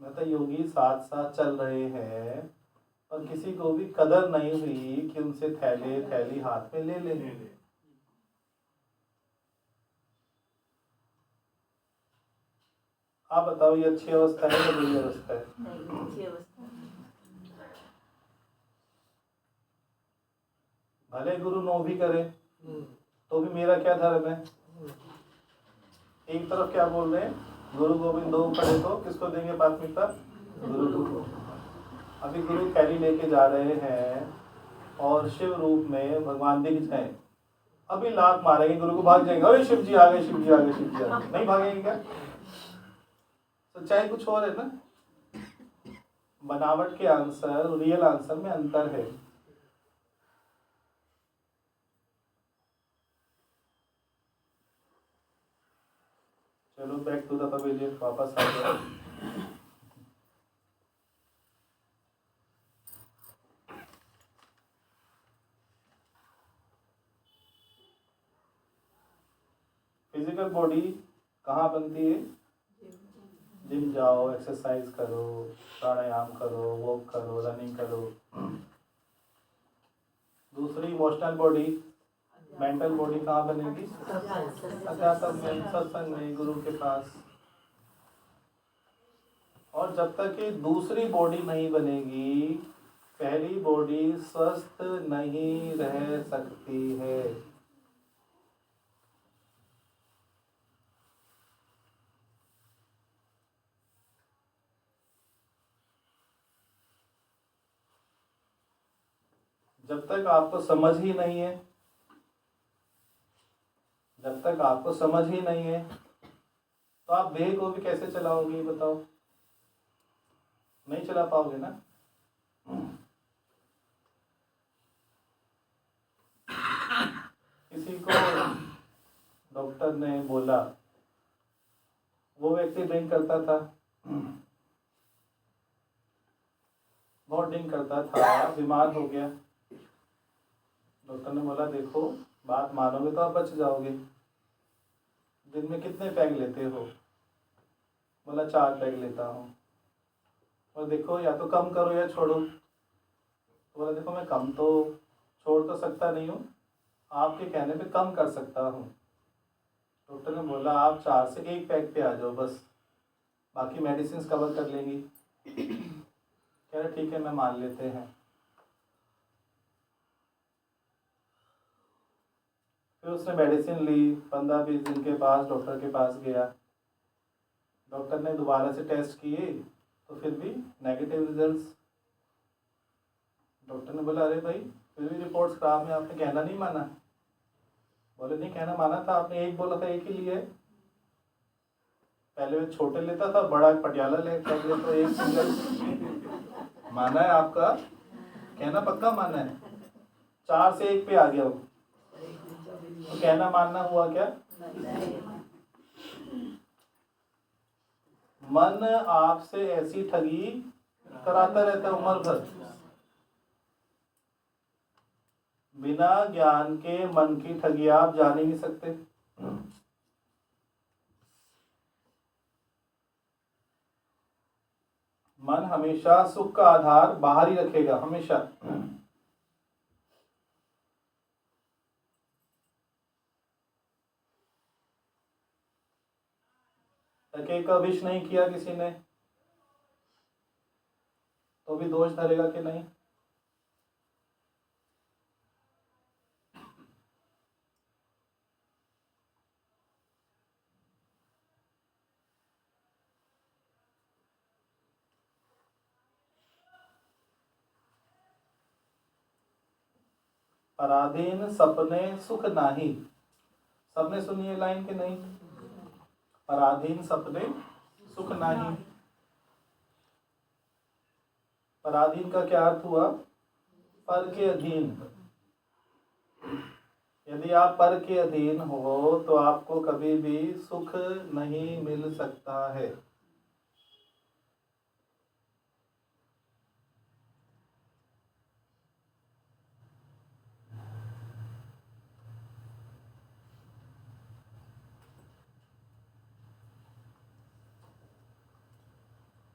मैं तो योगी साथ साथ चल रहे हैं और किसी को भी कदर नहीं हुई कि उनसे थैली हाथ में ले लेंगे। आप बताओ ये अच्छी अवस्था है या बुरी अवस्था है? अच्छी अवस्था। भले गुरु नो भी करे तो भी मेरा क्या धर्म है? एक तरफ क्या बोल रहे हैं, गुरु गोविंद दो खड़े तो किसको देंगे प्राथमिकता? गुरु को। अभी गुरु कैरी लेके जा रहे हैं और शिव रूप में भगवान दिख जाए, अभी लात मारेंगे गुरु को, भाग जाएंगे, अरे शिव जी आ गए, शिव जी आ गए, शिव जी आ गए। नहीं भागेंगे क्या? सच्चाई कुछ और है ना। बनावट के आंसर रियल आंसर में अंतर है। चलो बैक टू द पवेलियन, वापस आ गया। फिजिकल बॉडी कहाँ बनती है? जिम जाओ, एक्सरसाइज करो, प्राणायाम करो, वॉक करो, रनिंग करो। दूसरी इमोशनल बॉडी, मेंटल बॉडी कहाँ बनेगी? अध्यात्म में, सत्संग में, गुरु के पास। और जब तक कि दूसरी बॉडी नहीं बनेगी, पहली बॉडी स्वस्थ नहीं रह सकती है। जब तक आपको समझ ही नहीं है, जब तक आपको समझ ही नहीं है तो आप देह को भी कैसे चलाओगे बताओ? नहीं चला पाओगे ना। किसी को डॉक्टर ने बोला, वो व्यक्ति ड्रिंक करता था, बहुत ड्रिंक करता था, बीमार हो गया। डॉक्टर ने बोला देखो बात मानोगे तो आप बच जाओगे, दिन में कितने पैग लेते हो? बोला 4 पैग लेता हूँ। और देखो या तो कम करो या छोड़ो। बोला देखो मैं कम तो छोड़ तो सकता नहीं हूँ, आपके कहने पे कम कर सकता हूँ। डॉक्टर ने बोला आप 4 से 1 पैग पे आ जाओ बस, बाकी मेडिसिन कवर कर लेंगी। कह रहे ठीक है मैं मान लेते हैं। फिर उसने मेडिसिन ली, 15-20 दिन के पास डॉक्टर के पास गया। डॉक्टर ने दोबारा से टेस्ट किए तो फिर भी नेगेटिव रिजल्ट्स। डॉक्टर ने बोला अरे भाई फिर भी रिपोर्ट्स खराब है, आपने कहना नहीं माना। बोले नहीं कहना माना था, आपने एक बोला था, एक ही लिया है। पहले मैं छोटे लेता था, बड़ा पटियाला ले तो एक सिंगल माना है आपका, कहना पक्का माना है। 4 से 1 पे आ गया हूँ तो कहना मानना हुआ क्या? मन आपसे ऐसी ठगी कराता रहता है उम्र भर। बिना ज्ञान के मन की ठगी आप जान ही नहीं सकते। मन हमेशा सुख का आधार बाहर ही रखेगा, हमेशा। टके का विश नहीं किया किसी ने तो भी दोष धरेगा कि नहीं? पराधीन सपने सुख नाही। सबने सुनी है लाइन कि नहीं? पराधीन सपने सुख नाही। पराधीन का क्या अर्थ हुआ? पर के अधीन। यदि आप पर के अधीन हो तो आपको कभी भी सुख नहीं मिल सकता है।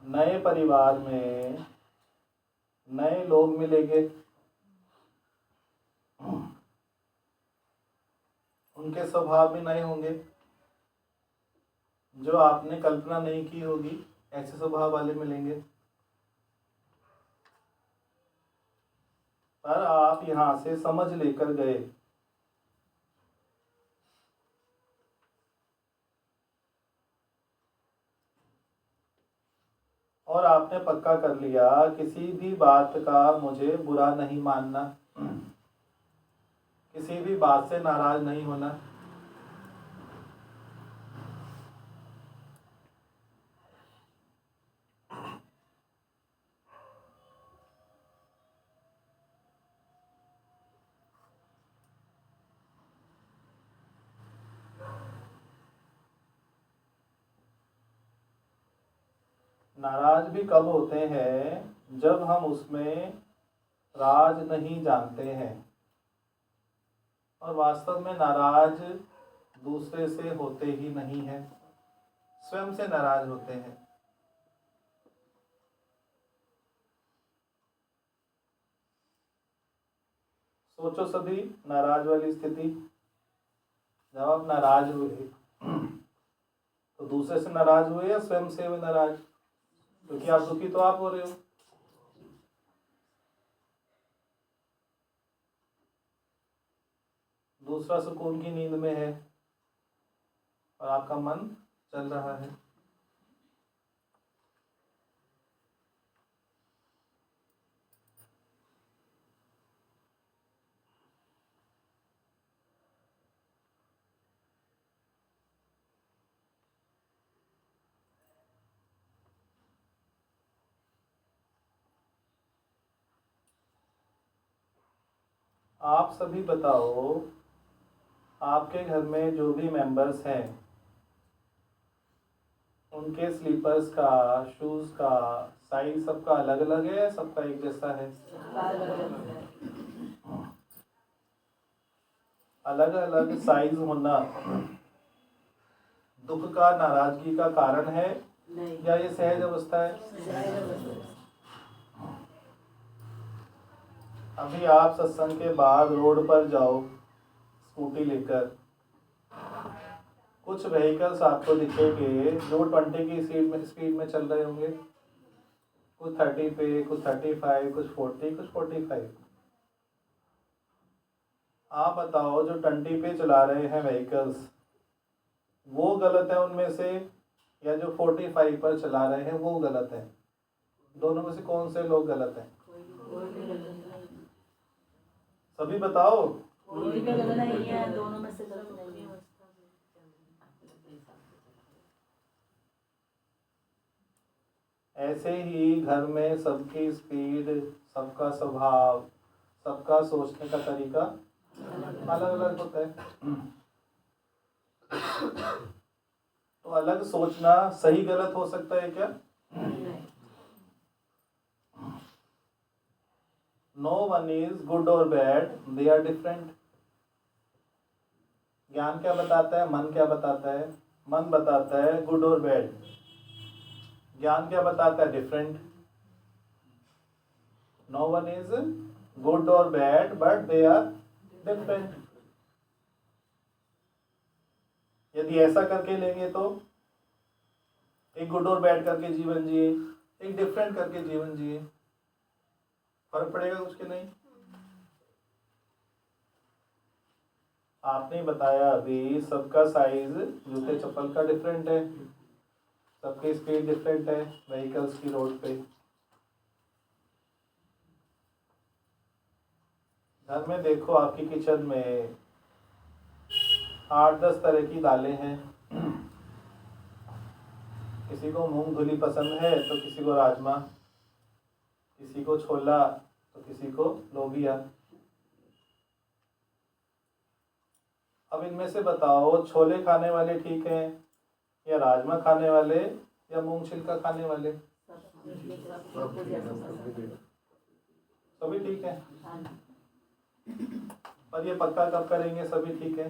नए परिवार में नए लोग मिलेंगे, उनके स्वभाव भी नए होंगे। जो आपने कल्पना नहीं की होगी, ऐसे स्वभाव वाले मिलेंगे। पर आप यहाँ से समझ लेकर गए, और आपने पक्का कर लिया किसी भी बात का मुझे बुरा नहीं मानना, किसी भी बात से नाराज नहीं होना। नाराज भी कब होते हैं? जब हम उसमें राज नहीं जानते हैं, और वास्तव में नाराज दूसरे से होते ही नहीं है, स्वयं से नाराज होते हैं। सोचो सभी नाराज वाली स्थिति, जब आप नाराज हुए तो दूसरे से नाराज हुए या स्वयं से हुए नाराज? क्योंकि आप दुखी तो आप हो रहे हो। दूसरा सुकून की नींद में है और आपका मन चल रहा है। आप सभी बताओ, आपके घर में जो भी मेंबर्स हैं, उनके स्लीपर्स का, शूज का साइज सबका अलग अलग है, सबका एक जैसा है? अलग अलग साइज होना दुख का, नाराजगी का कारण है या ये सहज अवस्था है? अभी आप सत्संग के बाद रोड पर जाओ स्कूटी लेकर, कुछ व्हीकल्स आपको दिखेंगे जो 20 की स्पीड में चल रहे होंगे, कुछ 30 पे, कुछ 35, कुछ 40, कुछ 45। आप बताओ, जो 20 पे चला रहे हैं व्हीकल्स, वो गलत है उनमें से, या जो 45 पर चला रहे हैं वो गलत है? दोनों में से कौन से लोग गलत हैं? सभी बताओ। कोई भी गलत नहीं है, दोनों में से गलत नहीं है। ऐसे ही घर में सबकी स्पीड, सबका स्वभाव, सबका सोचने का तरीका अलग अलग होता है। तो अलग सोचना सही गलत हो सकता है क्या? No one is good or bad, they are different. ज्ञान क्या बताता है, मन क्या बताता है? मन बताता है गुड और बैड, ज्ञान क्या बताता है? Different. No one is good or bad, but they are different. यदि ऐसा करके लेंगे तो एक गुड और बैड करके जीवन जिए, एक डिफरेंट करके जीवन जिए, फर्क पड़ेगा कुछ के नहीं? आपने बताया अभी सबका साइज जूते चप्पल का डिफरेंट है, सबकी स्पीड डिफरेंट है व्हीकल्स की रोड पे। घर में देखो, आपकी किचन में 8-10 तरह की दालें हैं। किसी को मूंग धुली पसंद है तो किसी को राजमा, किसी को छोला तो किसी को लोबिया। अब इनमें से बताओ, छोले खाने वाले ठीक हैं या राजमा खाने वाले या मूंग छिलका खाने वाले? सभी ठीक है। पर ये पक्का कब करेंगे सभी ठीक है?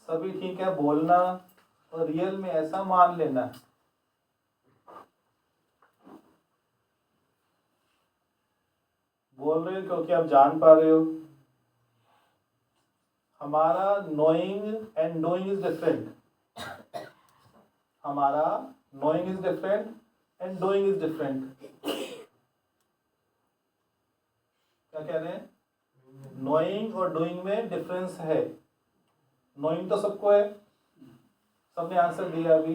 सभी ठीक है बोलना और रियल में ऐसा मान लेना। बोल रहे हो क्योंकि आप जान पा रहे हो। हमारा knowing and doing is different. हमारा knowing is different and doing is different. क्या कह रहे हैं? नोइंग और डूइंग में डिफरेंस है। नोइंग तो सबको है, सबने आंसर दिया अभी।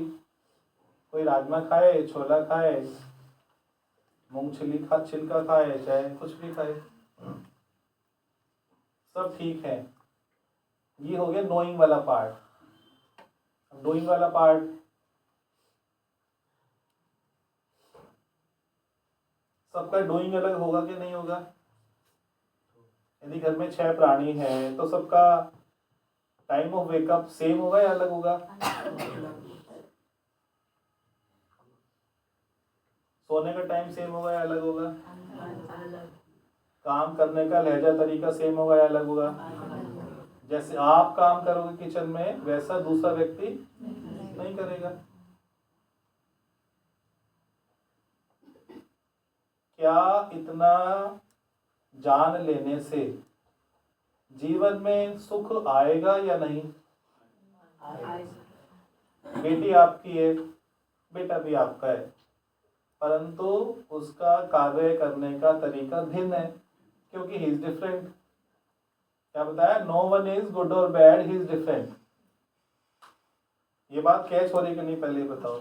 कोई राजमा खाए, छोला खाए, मूंगफली छिलका खाए, चाहे कुछ भी खाए, सब ठीक है। ये हो गया नोइंग वाला पार्ट। अब डूइंग वाला पार्ट, सबका डूइंग अलग होगा कि नहीं होगा? यदि घर में 6 प्राणी हैं तो सबका टाइम ऑफ वेकअप सेम होगा या अलग होगा? सोने का टाइम सेम होगा या अलग होगा? काम करने का लहजा तरीका सेम होगा या अलग होगा? जैसे आप काम करोगे किचन में, वैसा दूसरा व्यक्ति नहीं करेगा। क्या इतना जान लेने से जीवन में सुख आएगा या नहीं? बेटी आपकी है, बेटा भी आपका है, परंतु उसका कार्य करने का तरीका भिन्न है, क्योंकि ही इज डिफरेंट। क्या बताया? नो वन इज गुड और बैड, ही इज डिफरेंट। ये बात कैच हो रही कि नहीं, पहले बताओ।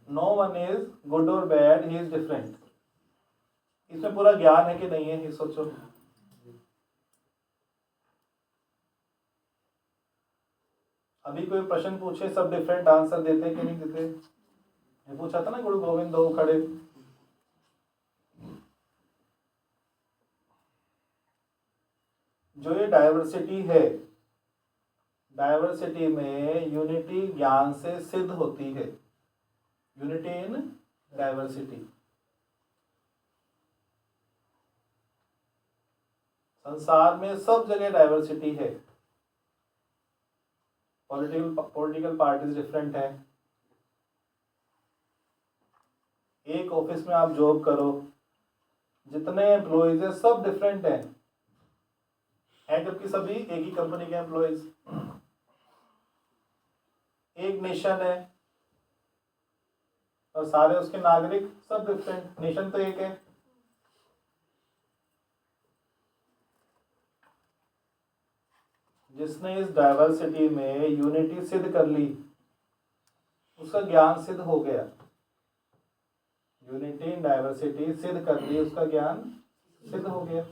नो वन इज गुड और बैड, ही इज डिफरेंट। इसमें पूरा ज्ञान है कि नहीं है, ये सोचो। अभी कोई प्रश्न पूछे, सब डिफरेंट आंसर देते कि नहीं देते? ये पूछा था ना गुरु गोविंद दो खड़े। जो ये डाइवर्सिटी है, डाइवर्सिटी में यूनिटी ज्ञान से सिद्ध होती है। Unity in diversity. संसार में सब जगह डाइवर्सिटी है। पॉलिटिकल पार्टीज डिफरेंट है। एक ऑफिस में आप जॉब करो, जितने एम्प्लॉइज हैं सब डिफरेंट हैं, जबकि सभी एक ही कंपनी के एम्प्लॉइज। एक नेशन है और सारे उसके नागरिक सब डिफरेंट। नेशन तो एक है। जिसने इस डाइवर्सिटी में यूनिटी सिद्ध कर ली, उसका ज्ञान सिद्ध हो गया। यूनिटी इन डाइवर्सिटी सिद्ध कर ली, उसका ज्ञान सिद्ध हो गया।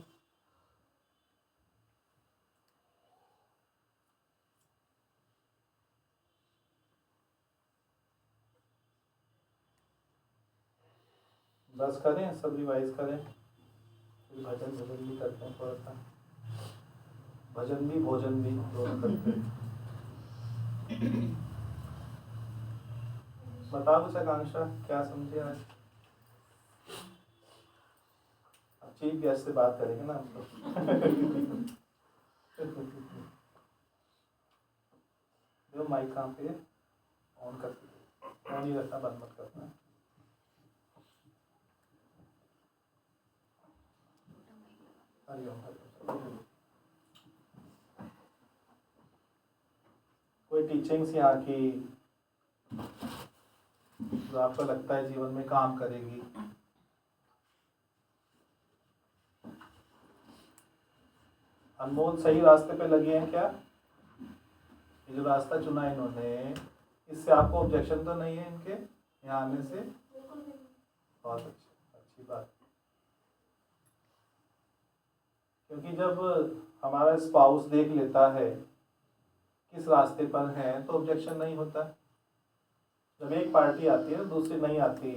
बस करें, सब रिवाइज करें, फिर भजन भी करते हैं थोड़ा सा। भजन भी भोजन भी दोनों करते हैं। बताओ कुछ आकांक्षा, क्या समझे आज? अब चीफ गेस्ट से बात करेंगे ना हम तो। जो माइक कहाँ पे ऑन करके ऑन ही रखना, बंद मत करना। कोई टीचिंग्स यहाँ की जो आपको लगता है जीवन में काम करेगी? अनमोल सही रास्ते पे लगे हैं क्या? ये जो रास्ता चुना इन्होंने, इससे आपको ऑब्जेक्शन तो नहीं है इनके यहाँ आने से? बहुत अच्छी बात। क्योंकि जब हमारा स्पाउस देख लेता है किस रास्ते पर है तो ऑब्जेक्शन नहीं होता। जब एक पार्टी आती है दूसरी नहीं आती,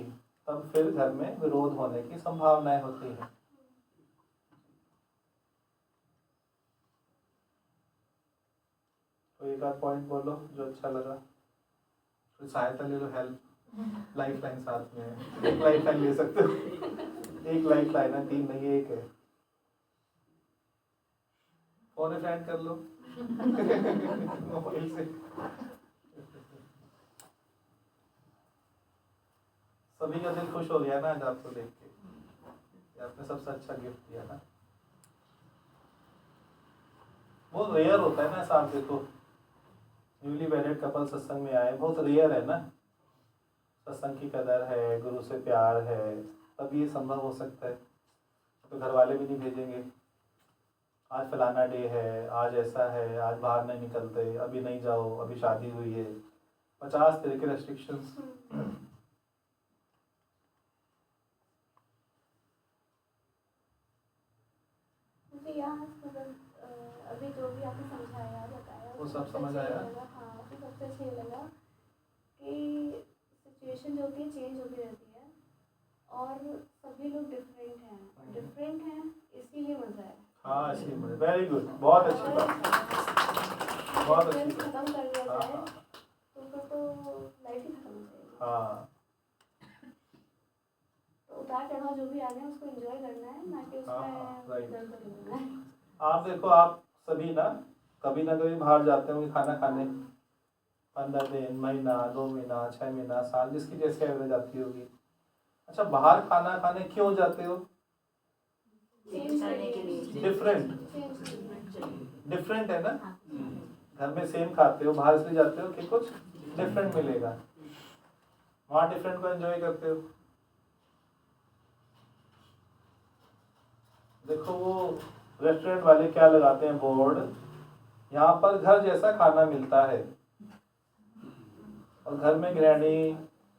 तब फिर घर में विरोध होने की संभावनाएं होती हैं। तो एक आध पॉइंट बोलो जो अच्छा लगा, कोई सहायता ले लो, हेल्प। लाइफ लाइन साथ में है, एक लाइफ लाइन ले सकते हो। एक लाइफ लाइन है, 3 नहीं, एक है। फोन फ्रेंड कर लो मोबाइल से। सभी का दिल खुश हो गया ना आज आपको देख के, आपने सबसे अच्छा गिफ्ट दिया ना। बहुत रेयर होता है ना, साथ देखो न्यूली वेडेड कपल सत्संग में आए, बहुत रेयर है ना। सत्संग की कदर है, गुरु से प्यार है, तब ये संभव हो सकता है। तो घर वाले भी नहीं भेजेंगे, आज फलाना डे है, आज ऐसा है, आज बाहर नहीं निकलते, अभी नहीं जाओ, अभी शादी हुई है, 50 तरह के रेस्ट्रिक्शंस। मुझे यहाँ मतलब अभी जो भी आपने समझाया बताया वो सब समझ आया? हाँ, तो सबसे अच्छा ये लगा कि सिचुएशन जो होती है चेंज होती रहती है और सभी लोग डिफरेंट हैं इसीलिए मजा है। हाँ, इसलिए मुझे वेरी गुड, बहुत अच्छी बात, बहुत अच्छी बात। खत्म कर दिया हाँ, जाए हाँ, तो फिर तो लाइफ ही खत्म हो जाएगी। हाँ, तो उतार चढ़ाव जो भी आ जाए उसको एंजॉय करना है, ना कि हाँ, उसमें right. दर्द करना है। आप देखो, आप सभी ना कभी बाहर जाते होंगे खाना खाने, 15 दिन, महीना, 2 महीना, 6 महीना, साल, जिसकी जैसे एवरेज आती होगी। अच्छा, बाहर खाना खाने क्यों जाते हो? करने के लिए डिफरेंट है ना। घर में सेम खाते हो, बाहर इसलिए जाते हो कि कुछ डिफरेंट मिलेगा, वहाँ डिफरेंट को एंजॉय करते हो। देखो वो रेस्टोरेंट वाले क्या लगाते हैं बोर्ड, यहाँ पर घर जैसा खाना मिलता है, और घर में गृहिणी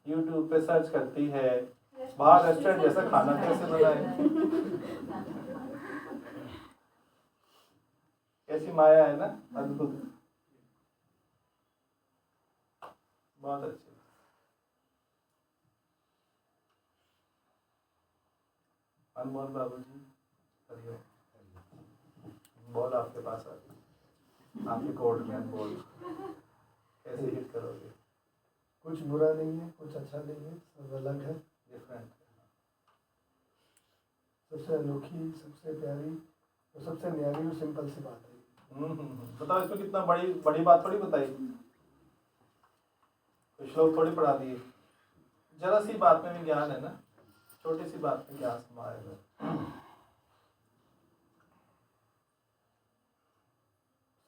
यूट्यूब पे सर्च करती है बाहर रेस्टोरेंट जैसा खाना कैसे बनाए। कैसी माया है ना, अद्भुत, बहुत अच्छी। अनमोल बाबू जी, बॉल आपके पास आ गई, आपके कोर्ट में बॉल, कैसे हिट करोगे? कुछ बुरा नहीं है, कुछ अच्छा नहीं है, सब अलग है, डिफरेंट। सबसे अनोखी, सबसे प्यारी और सबसे न्यारी और सिंपल सी बात है। बताओ, इसमें कितना बड़ी बात थोड़ी बताई, कुछ लोग थोड़ी पढ़ा दिए। जरा सी बात में भी ज्ञान है ना, छोटी सी बात में ज्ञान समाएगा।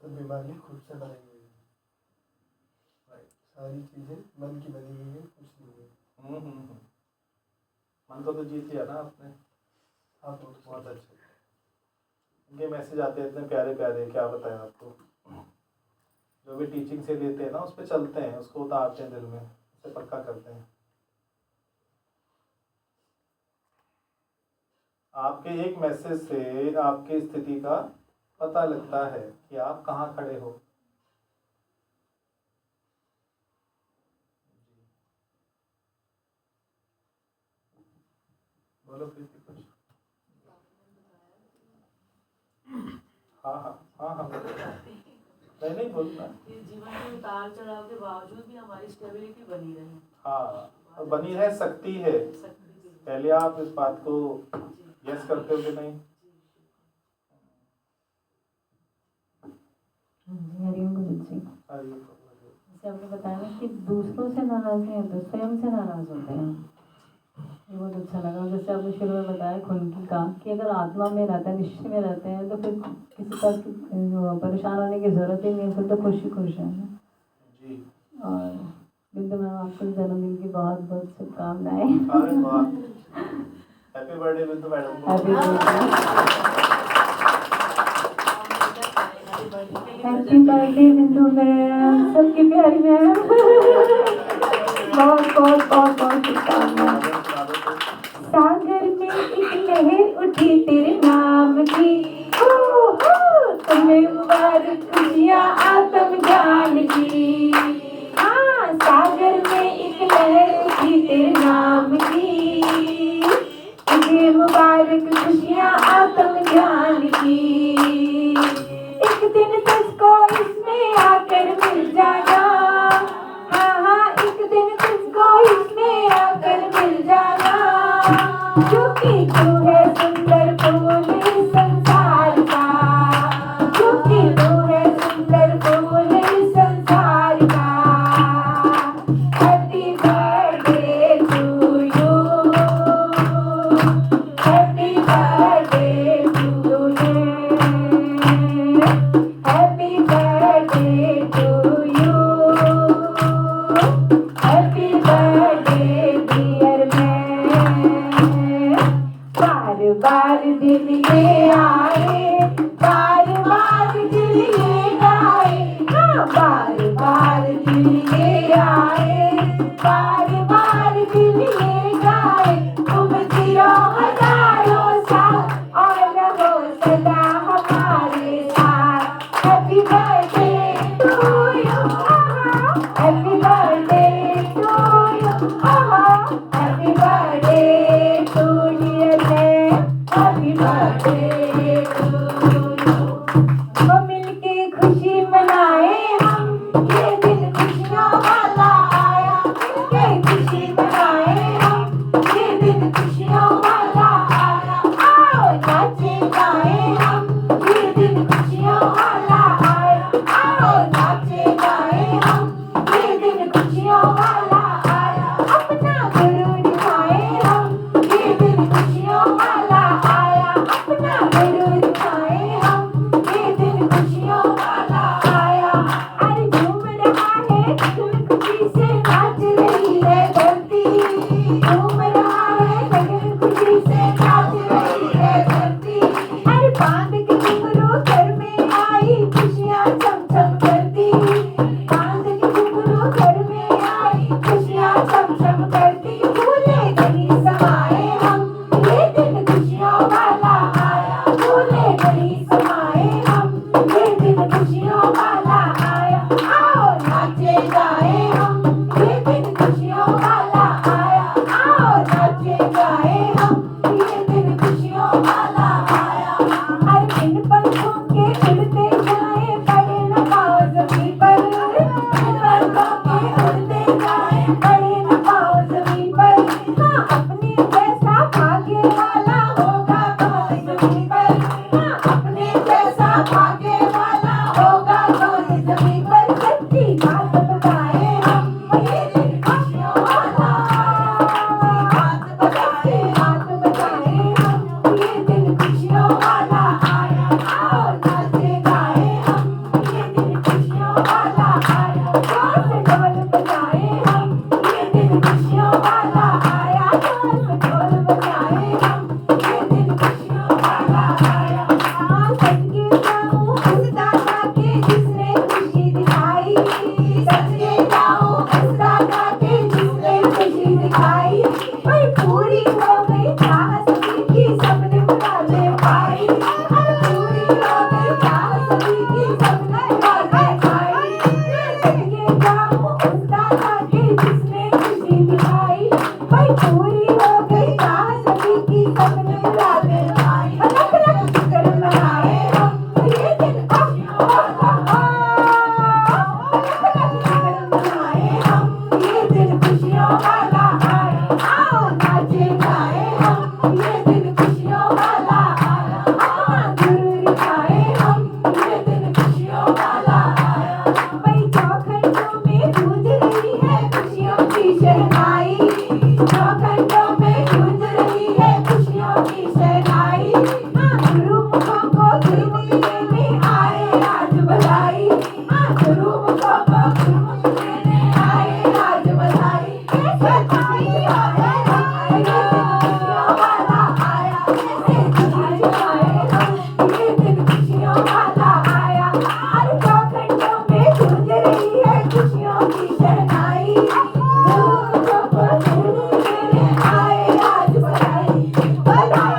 सब बीमारी खुद से बनाई हुई है, सारी चीजें मन की बनी हुई है, कुछ नहीं है। मन को तो जीत लिया ना आपने। आप बहुत अच्छे, इनके मैसेज आते हैं इतने प्यारे प्यारे, क्या बताएं आपको। जो भी टीचिंग से लेते हैं ना, उस पर चलते हैं, उसको उतारते हैं दिल में, उसे पक्का करते हैं। आपके एक मैसेज से आपकी स्थिति का पता लगता है कि आप कहाँ खड़े हो। बोलो प्रीति कुछ। हाँ नहीं बोलना। जीवन में उतार चढ़ाव के बावजूद भी हमारी स्टेबिलिटी बनी रहे। हाँ, और बनी है, सकती है। पहले आप इस बात को यस करते हो कि नहीं? हरिओम गुरु जी, जैसे आपने बताया ना कि दूसरों से नाराज नहीं होते, स्वयं से नाराज होते हैं, ये बहुत अच्छा लगा। जैसे आपने शुरू में बताया खुनकी का कि अगर आत्मा में रहता है, निश्चय में रहते हैं, तो फिर किसी बात की परेशान होने की जरूरत ही नहीं है, फिर तो खुशी खुश है ना जी। और बिंदु मैम, आपको जन्मदिन की बहुत बहुत शुभकामनाएं। हैप्पी बर्थडे बिंदु मैडम। हैप्पी बर्थडे बिंदु मैम, सबकी प्यारी मैम, बहुत बहुत बहुत बहुत शुभकामनाएं। सागर में एक लहर उठी तेरे नाम की, तुम्हें मुबारक खुशियाँ आत्म ज्ञान की। हाँ, सागर में एक लहर उठी तेरे नाम की, तुम्हें मुबारक खुशियाँ आत्म ज्ञान की। एक दिन तुझको इसमें आकर मिल जाना, हाँ, एक दिन तुझको इसमें आकर मिल जाना, क्योंकि तू है सुंदर फूल इस संसार का, क्योंकि तू है सुंदर फूल इस संसार का। हैप्पी बर्थडे टू यू, बार बार दिल ये आए, बार बार दिल ये गाए, तुम जियो हजारों साल और रहो सदा हमारे साथ। Happy birthday to you, happy birthday to you, happy birthday to dear Sam, happy birthday to you. वो मिलके खुशी मनाए हम, ये दिन खुशियों वाला आया, मिलके खुशी मनाए हम, ये दिन खुशियों वाला आया। आओ नाचे गाए हम, ये दिन खुशियों वाला आया, आओ नाचे गाए हम, ये दिन खुशियों वाला आया। अपना गुरु दिखाए हम, ये दिन खुशियों वाला आया, अपना गुरु दिखाए हम, ये दिन खुशियों वाला आया। अरे झूम रहा है गगन खुशी से नाच रही है धरती, झूम रहा है गगन खुशी से नाच रही है धरती। अरे बांध के घुंघरू घर में आई खुशियाँ छम छम करती, बांध के घुंघरू घर में आई खुशियाँ छम छम करती। भूले नहीं समाए हम, ये दिन खुशियों वाला आया, भूले नहीं समाए हम, ये दिन खुशियों वाला आया। आओ नाचे गाए हम, ये दिन खुशियों वाला आया, आओ नाचे गाए हम, ये दिन खुशियों वाला आया। हर इन पंखों के उड़ते जाए, पड़े न पाओ जमीन पर, इन पंखों के उड़ते जाए, पड़े न पाओ जमीन पर। हाँ अपने जैसा भाग्य वाला होगा कोई जमीन पर, हाँ अपने जैसा भाग्य वाला होगा कोई जमीन पर। सच्ची बात बताए हम, ये दिन खुशियों वाला आया, सच्ची बात बताए हम, ये दिन खुशियों वाला आया। आओ नाचे गाए हम, ये दिन खुशियों वाला आया, जोर से ढोल बजाए हम, ये दिन खुशियों वाला आया, जोर से ढोल बजाए हम, ये दिन खुशियों वाला आया। हाँ सच के जाऊं हंसता गाके जिसने खुशी दिखाई, सच के जाऊं हंसता गाके जिसने खुशी दिखाई। भाई पूरी हो गई चाह सभी की, सबने मुरादें पाई, अरे पूरी हो गई चाह सभी की, सबने मुरादें पाई। सच के जाऊं हंसता गाके जिसने खुशी दिखाई, भाई पूरी हो गई चाह सभी की, सबने मुरादें पाई। अलग अलग शुक्र मनाए हम, ये दिन खुशियों वाला आया, अलग अलग शुक्र मनाए हम, ये दिन खुशियों वाला आया। आओ नाचे गाए हम, ये दिन खुशियों वाला आया, अपना गुरु दिखाए हम, ये दिन खुशियों वाला आया। भाई चौखंडों में गूंज रही है खुशियों की शहनाई, चौखंडों में गूंज रही है खुशियों की शहनाई। हाँ गुरु मुखों को गुरुमुख देने आए आज बधाई, हाँ गुरु मुखों को गुरुमुख देने आए आज बधाई। बधाई आए हम, ये दिन खुशियों वाला आया, बधाई आए हम, ये दिन खुशियों वाला आया। अरे चौखंडों में गूंज रही है खुशियों की शहनाई, गुरु मुखों को गुरुमुख देने आए आज बधाई। बधाई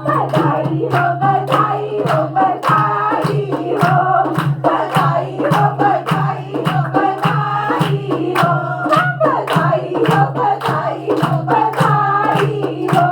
बधाई हो, बधाई हो, बधाई हो, बधाई हो, बधाई हो, बधाई हो, बधाई हो, बधाई हो, बधाई हो।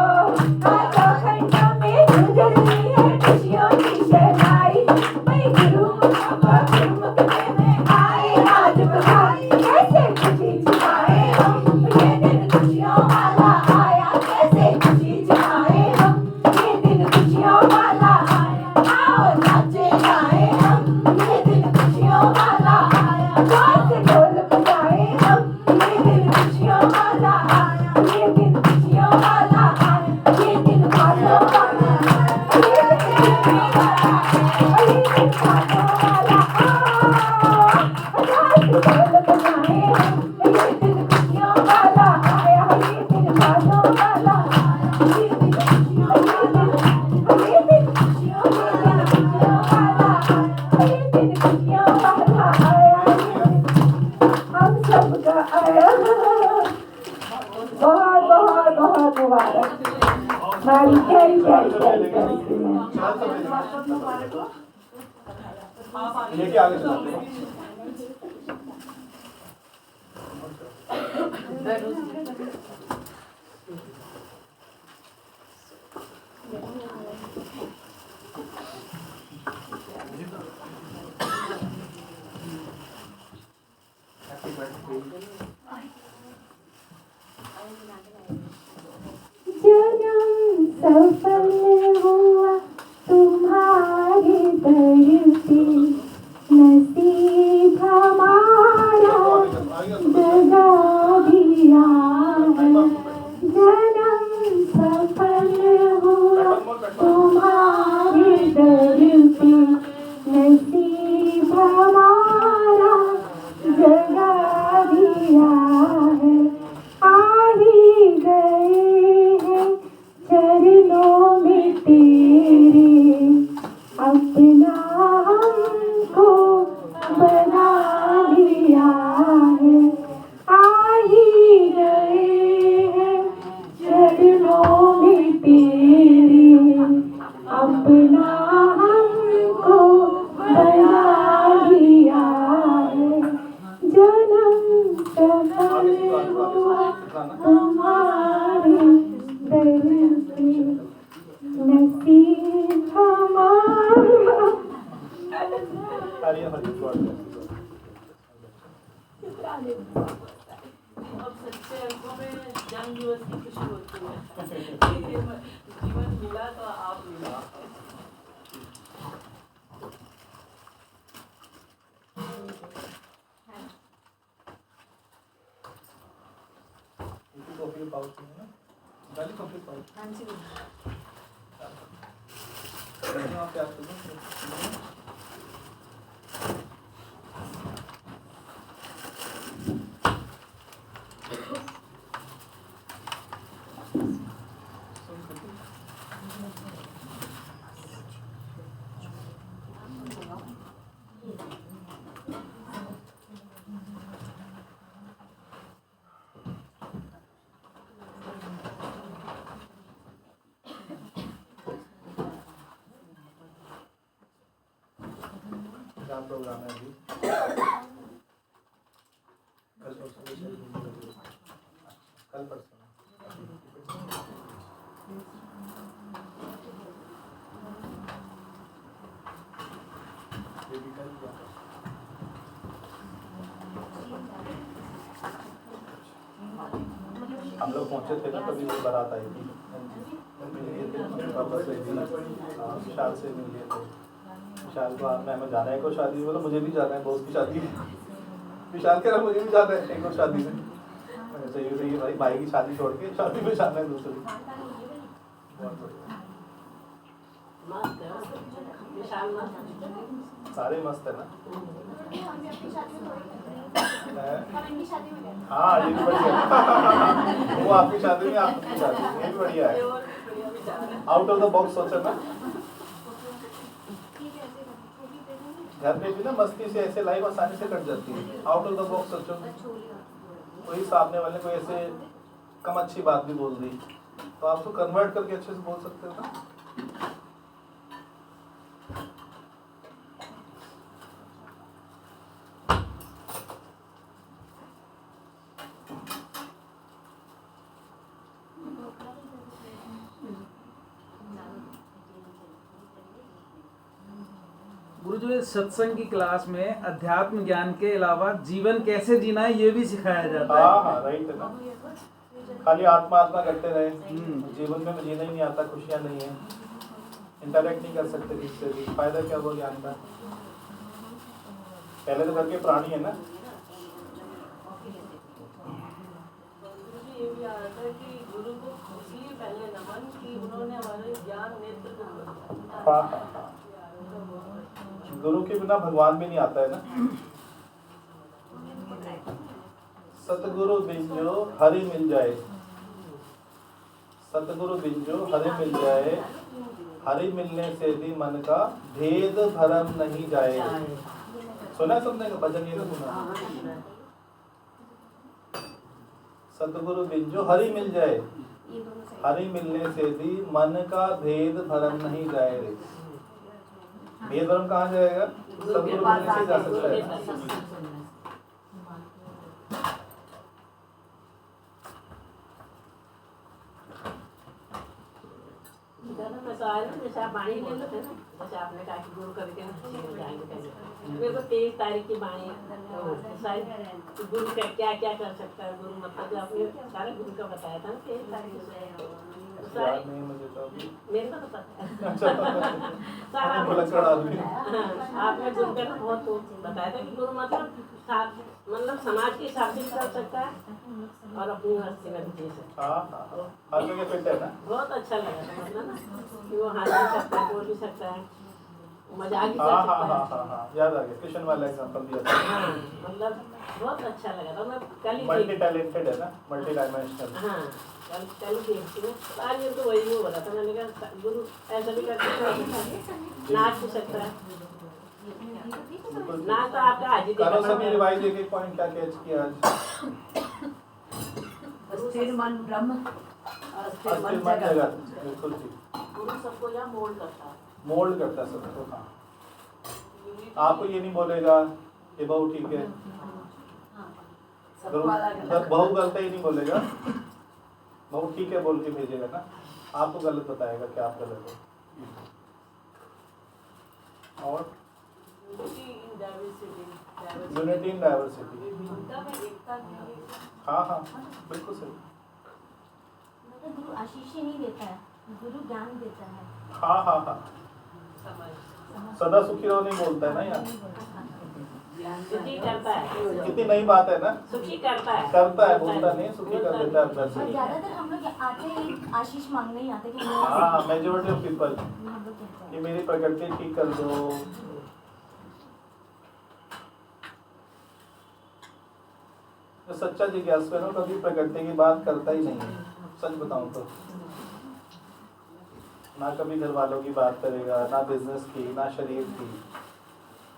चौखंडों में गूंज रही है खुशियों की शहनाई, भाई गुरु मुखों को गुरुमुख देने आए आज बधाई। कैसे खुशी छुपाए हम, ये दिन खुशियों वाला आया, कैसे खुशी छुपाए हम, ये दिन खुशियों वाला आया। आओ नाचे गाए हम, ये दिन खुशियों वाला आया, जोर से ढोल बजाए हम, ये दिन खुशियों वाला आया, ये दिन खुशियों वाला आया, ये दिन बातों वाला, ये दिन खुशियों वाला, ये दिन बातों वाला। जोर से ढोल बजाए हम, ये दिन खुशियों वाला आया, ये दिन बातों वाला आया, ये दिन खुशियों वाला, ये दिन खुशियों लेके आगे चलाते हो। जन्म सफल हुआ तुम्हारे दर पे, नसीब हमारा जगा दिया है। जन्म सफल हुआ तुम्हारे दर पे, नसीब हमारा जगा दिया है। आ ही गए हैं चरणों में तेरे, अपना हमको बना लिया है। आ ही गए हैं चरणों में तेरे, अपना हमको बना लिया है। जन्म सफल हुआ तुम्हारे दर पे, नसीब हमारा। अब सच्चे अर्थों में जन्म दिवस की खुशी होती है। जीवन मिला तो आप मिला। कॉफी पाउच है ना, डाली कॉफी पाउच। हाँ जी आप क्या करते हो? क्या प्रोग्राम है अभी? कल परसों हम लोग पहुंचे थे ना, तभी से बारात आई थी। वापस विशाल से मिल लिए थे। विशाल को आना है, हमें जाना है को शादी, बोला मुझे भी जाना है दोस्त की शादी में। विशाल कह रहा मुझे भी जाना है एक और शादी में। सही भाई, भाई की शादी छोड़ के शादी में जाना है दूसरी। मस्त है विशाल, मस्त सारे मस्त है ना। हम अपनी शादी में हाँ ये भी बढ़िया है। वो आपकी शादी में आपकी शादी, ये भी बढ़िया है। आउट ऑफ द बॉक्स सोचा ना। घर में भी ना मस्ती से ऐसे लाइफ आसानी से कट जाती है। आउट ऑफ द बॉक्स सोचो, कोई सामने वाले को ऐसे कम अच्छी बात भी बोल दी तो आप उसको कन्वर्ट करके अच्छे से बोल सकते हो ना। गुरुजी, सत्संग की क्लास में अध्यात्म ज्ञान के अलावा जीवन कैसे जीना है ये भी सिखाया जाता है। हाँ राइट है ना। खाली आत्मा आत्मा करते रहे, जीवन में जीना ही नहीं आता, खुशियाँ नहीं है, इंटरेक्ट नहीं कर सकते किससे भी, फायदा क्या हुआ ज्ञान का। पहले तो करके प्राणी है ना। ये भी आ रहा था कि गुरु को इसलिए पहले नमन कि उन्होंने हमारे ज्ञान नेत्र को। हाँ, गुरु के बिना भगवान भी नहीं आता है ना। सतगुरु बिन जो हरि मिल जाए, सतगुरु बिन जो हरि मिल जाए, हरि मिलने से भी मन का भेद भरम नहीं जाए। सुना है सबने का भजन, ये तो सुना। सतगुरु बिन जो हरि मिल जाए, ये दोनों सही। हरि मिलने से भी मन का भेद भरम नहीं जाए रे। भेद भरम कहाँ जाएगा? सदगुरु मिलने से जा सकता है। जैसे आप वाणी ले लेते ना, जैसे आपने कहा कि गुरु कभी कभी खुशी हो जाएंगे कहीं। मेरे को 23 तारीख की वाणी शायद गुरु का क्या क्या कर सकता है गुरु, मतलब जो आपने सारे गुरु का बताया था ना 23 तारीख से याद नहीं मुझे तो अभी। मेरे को तो पता है सारा आपने गुरु का बहुत बताया था कि गुरु मतलब समाज के हिसाब से भी कर सकता है और अपनी हस्ती में भी दे सकता है। हाँ, हर जगह फिट है ना। बहुत अच्छा लगा था मतलब ना कि वो हंस भी सकता है, बोल भी सकता है, मजाक भी कर हाँ सकता हाँ है। हाँ हाँ याद आ गया, कृष्ण वाला एग्जांपल दिया था। हाँ, मतलब बहुत अच्छा लगा था। मैं कल ही मल्टी टैलेंटेड है ना, मल्टी डायमेंशनल। हाँ कल देखती हूँ, आज मेरे को वही हो रहा था। मैंने कहा गुरु ऐसा भी कर सकता है, नाच भी सकता है। नाच तो आपका आज ही करो सब मेरी भाई देखे पॉइंट क्या कैच किया आज। स्थिर मन ब्रह्म, स्थिर मन अस्थिर मन जगत। जगत, बिल्कुल ठीक। गुरु सबको यहाँ मोल्ड करता है। मोल्ड करता है सबको। हाँ, आपको ये नहीं बोलेगा कि बहू ठीक है, सबको अलग बहू गलत ही नहीं बोलेगा, बहू ठीक है बोल के भेजेगा ना, आपको गलत बताएगा कि आप गलत हो। और यूनिटी इन डाइवर्सिटी। हाँ हाँ बिल्कुल सही। मतलब गुरु आशीष ही नहीं देता है, गुरु ज्ञान देता है। हाँ हाँ हाँ, सदा सुखी रहो नहीं बोलता है ना यार। सुखी करता है, कितनी नई बात है ना। सुखी करता है, बोलता नहीं, सुखी कर देता है अंदर और से। ज्यादातर हम लोग आते हैं आशीष मांगने ही आते हैं कि हाँ, मेजॉरिटी ऑफ पीपल हम लोग कहते हैं। ये मेरी प्रकृति ठीक कर दो। तो सच्चा जिज्ञासु है ना, कभी प्रकृति की बात करता ही नहीं है, सच बताऊं तो। ना कभी घर वालों की बात करेगा, ना बिजनेस की, ना शरीर की,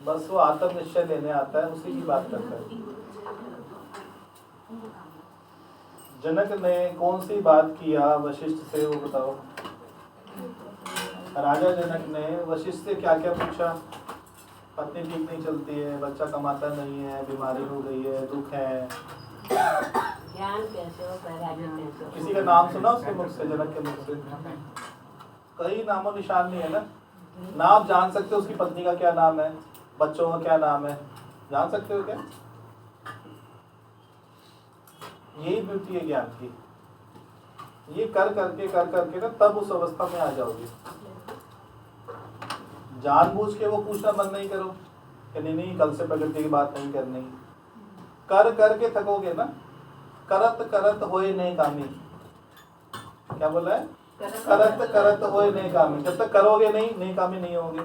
बस वो आत्मनिश्चय लेने आता है, उसी की बात करता है। जनक ने कौन सी बात किया वशिष्ठ से, वो बताओ। राजा जनक ने वशिष्ठ से क्या क्या पूछा? पत्नी ठीक नहीं चलती है, बच्चा कमाता नहीं है, बीमारी हो गई है, दुख है। ज्ञान कैसे हो, वैराग्य कैसे हो। किसी का नाम सुना उसके मुख से, जनक के मुख से? कहीं नामो निशान नहीं है ना। ना आप जान सकते हो उसकी पत्नी का क्या नाम है, बच्चों का क्या नाम है, जान सकते हो क्या? यही ब्यूटी है ज्ञान की। ये कर करके ना तब उस अवस्था में आ जाओगे। जानबूझ के वो पूछना बंद नहीं करो कि नहीं कल से प्रकृति की बात नहीं करनी। कर करके थकोगे ना। करत करत होए नहीं कामी। क्या बोला है? करत करत होए नहीं कामी। जब तक करोगे नहीं कामी नहीं होगे।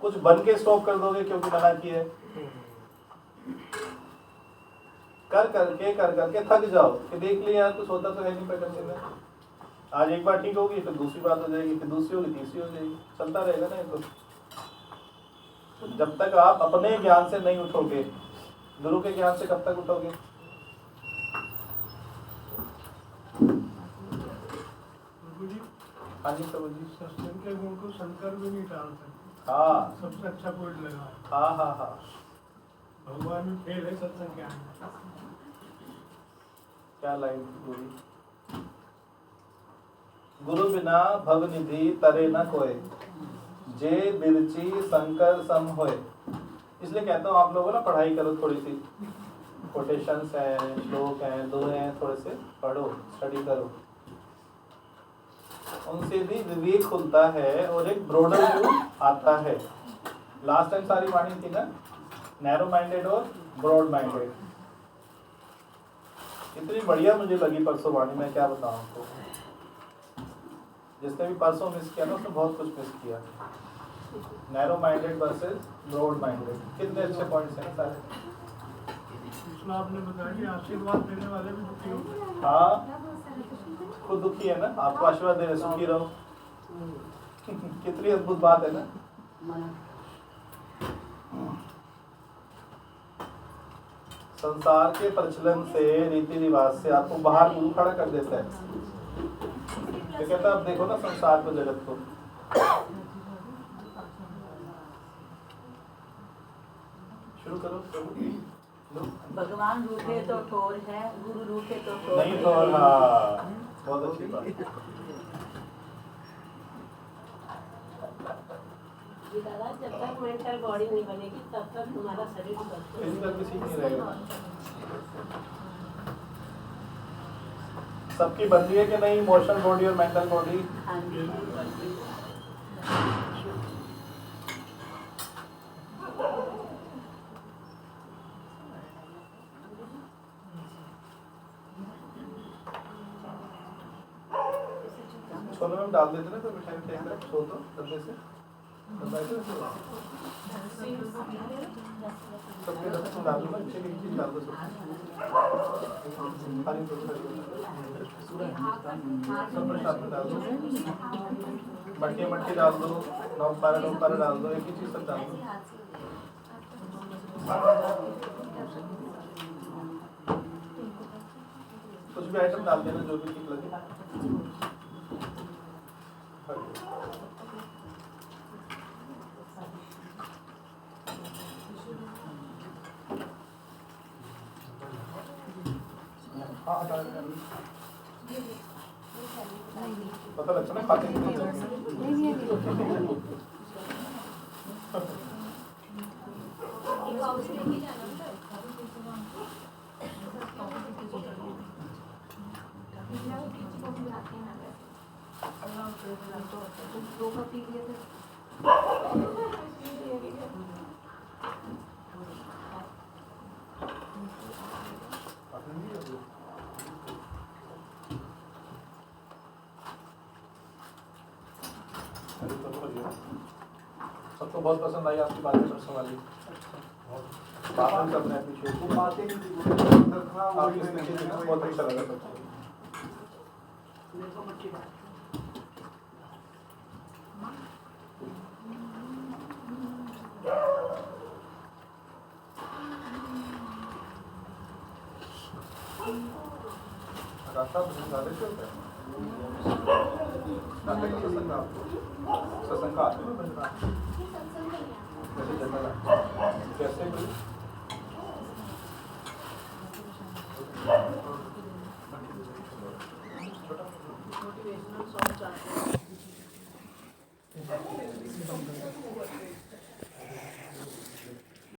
कुछ बन के स्टॉप कर दोगे क्योंकि मना किया है। कर करके थक जाओ कि देख लिया कुछ होता तो है नहीं प्रकृति में। आज एक बार ठीक होगी, फिर दूसरी बात हो जाएगी, फिर दूसरी होगी, तीसरी हो जाएगी, चलता रहेगा ना ये तो। जब तक आप अपने ज्ञान से नहीं उठोगे, गुरु के ज्ञान से कब तक उठोगे? हाँ जी प्रभु जी। सत्संग के गुण को शंकर भी नहीं टाल सकते। हाँ सबसे अच्छा पॉइंट लगा है। हाँ हाँ हाँ, भगवान में फेल है सत्संग के आने। क्या लाइन पूरी। गुरु बिना भव निधि तरे न कोय, जे बिरची शंकर सम होए। इसलिए कहता हूँ आप लोगों ना पढ़ाई करो, थोड़ी सी कोटेशंस हैं, श्लोक हैं, दोहे हैं, थोड़े से पढ़ो, स्टडी करो। उनसे भी विवेक खुलता है और एक ब्रॉडर व्यू आता है। लास्ट टाइम सारी वाणी थी ना, नैरो माइंडेड और ब्रॉड माइंडेड। इतनी बढ़िया मुझे लगी परसों वाणी, मैं क्या बताऊं आपको। जिसने भी परसों मिस किया ना उसने बहुत कुछ मिस किया। Narrow minded versus broad minded, कितने अच्छे पॉइंट्स हैं सारे। इसमें आपने बताया कि आशीर्वाद देने वाले भी दुखी होंगे। हाँ, खुद दुखी है ना, आपको आशीर्वाद दे रहे, सुखी रहो। कितनी अद्भुत बात है ना। संसार के प्रचलन से, रीति रिवाज से आपको बाहर गुरु खड़ा कर देता है। तो कहता है अब देखो ना संसार को, जगत को। शुरू करो। भगवान रूठे तो ठोर है, गुरु रूठे तो ठोर नहीं तो, हाँ, बहुत अच्छी बात। ये दादा जब तक मेंटल बॉडी नहीं बनेगी तब तक तुम्हारा शरीर फिजिकल भी ठीक नहीं रहेगा। सबकी बनती है कि नहीं इमोशनल बॉडी और मेंटल बॉडी? छोले में डाल देते ना, तो मिठाई में छोड़ दो जल्दी से। सबके रस में डाल दो ना, अच्छी चीज डाल दो सब। खाली सब प्रसाद में डाल दो, मट्टी डाल दो, नौपारा डाल दो, एक ही चीज सब डाल दो। कुछ भी आइटम डाल देना जो भी ठीक लगे। पता लगता ना खाते सबको बहुत पसंद आई आपकी बातें परसों वाली। बातें करने पीछे वो बातें आपकी स्थिति में बहुत अच्छा लगा सबको। रास्ता बदलने से होता है। सत्संग का आत्मा बनना कैसे जनरल कैसे भी मोटिवेशनल सॉन्ग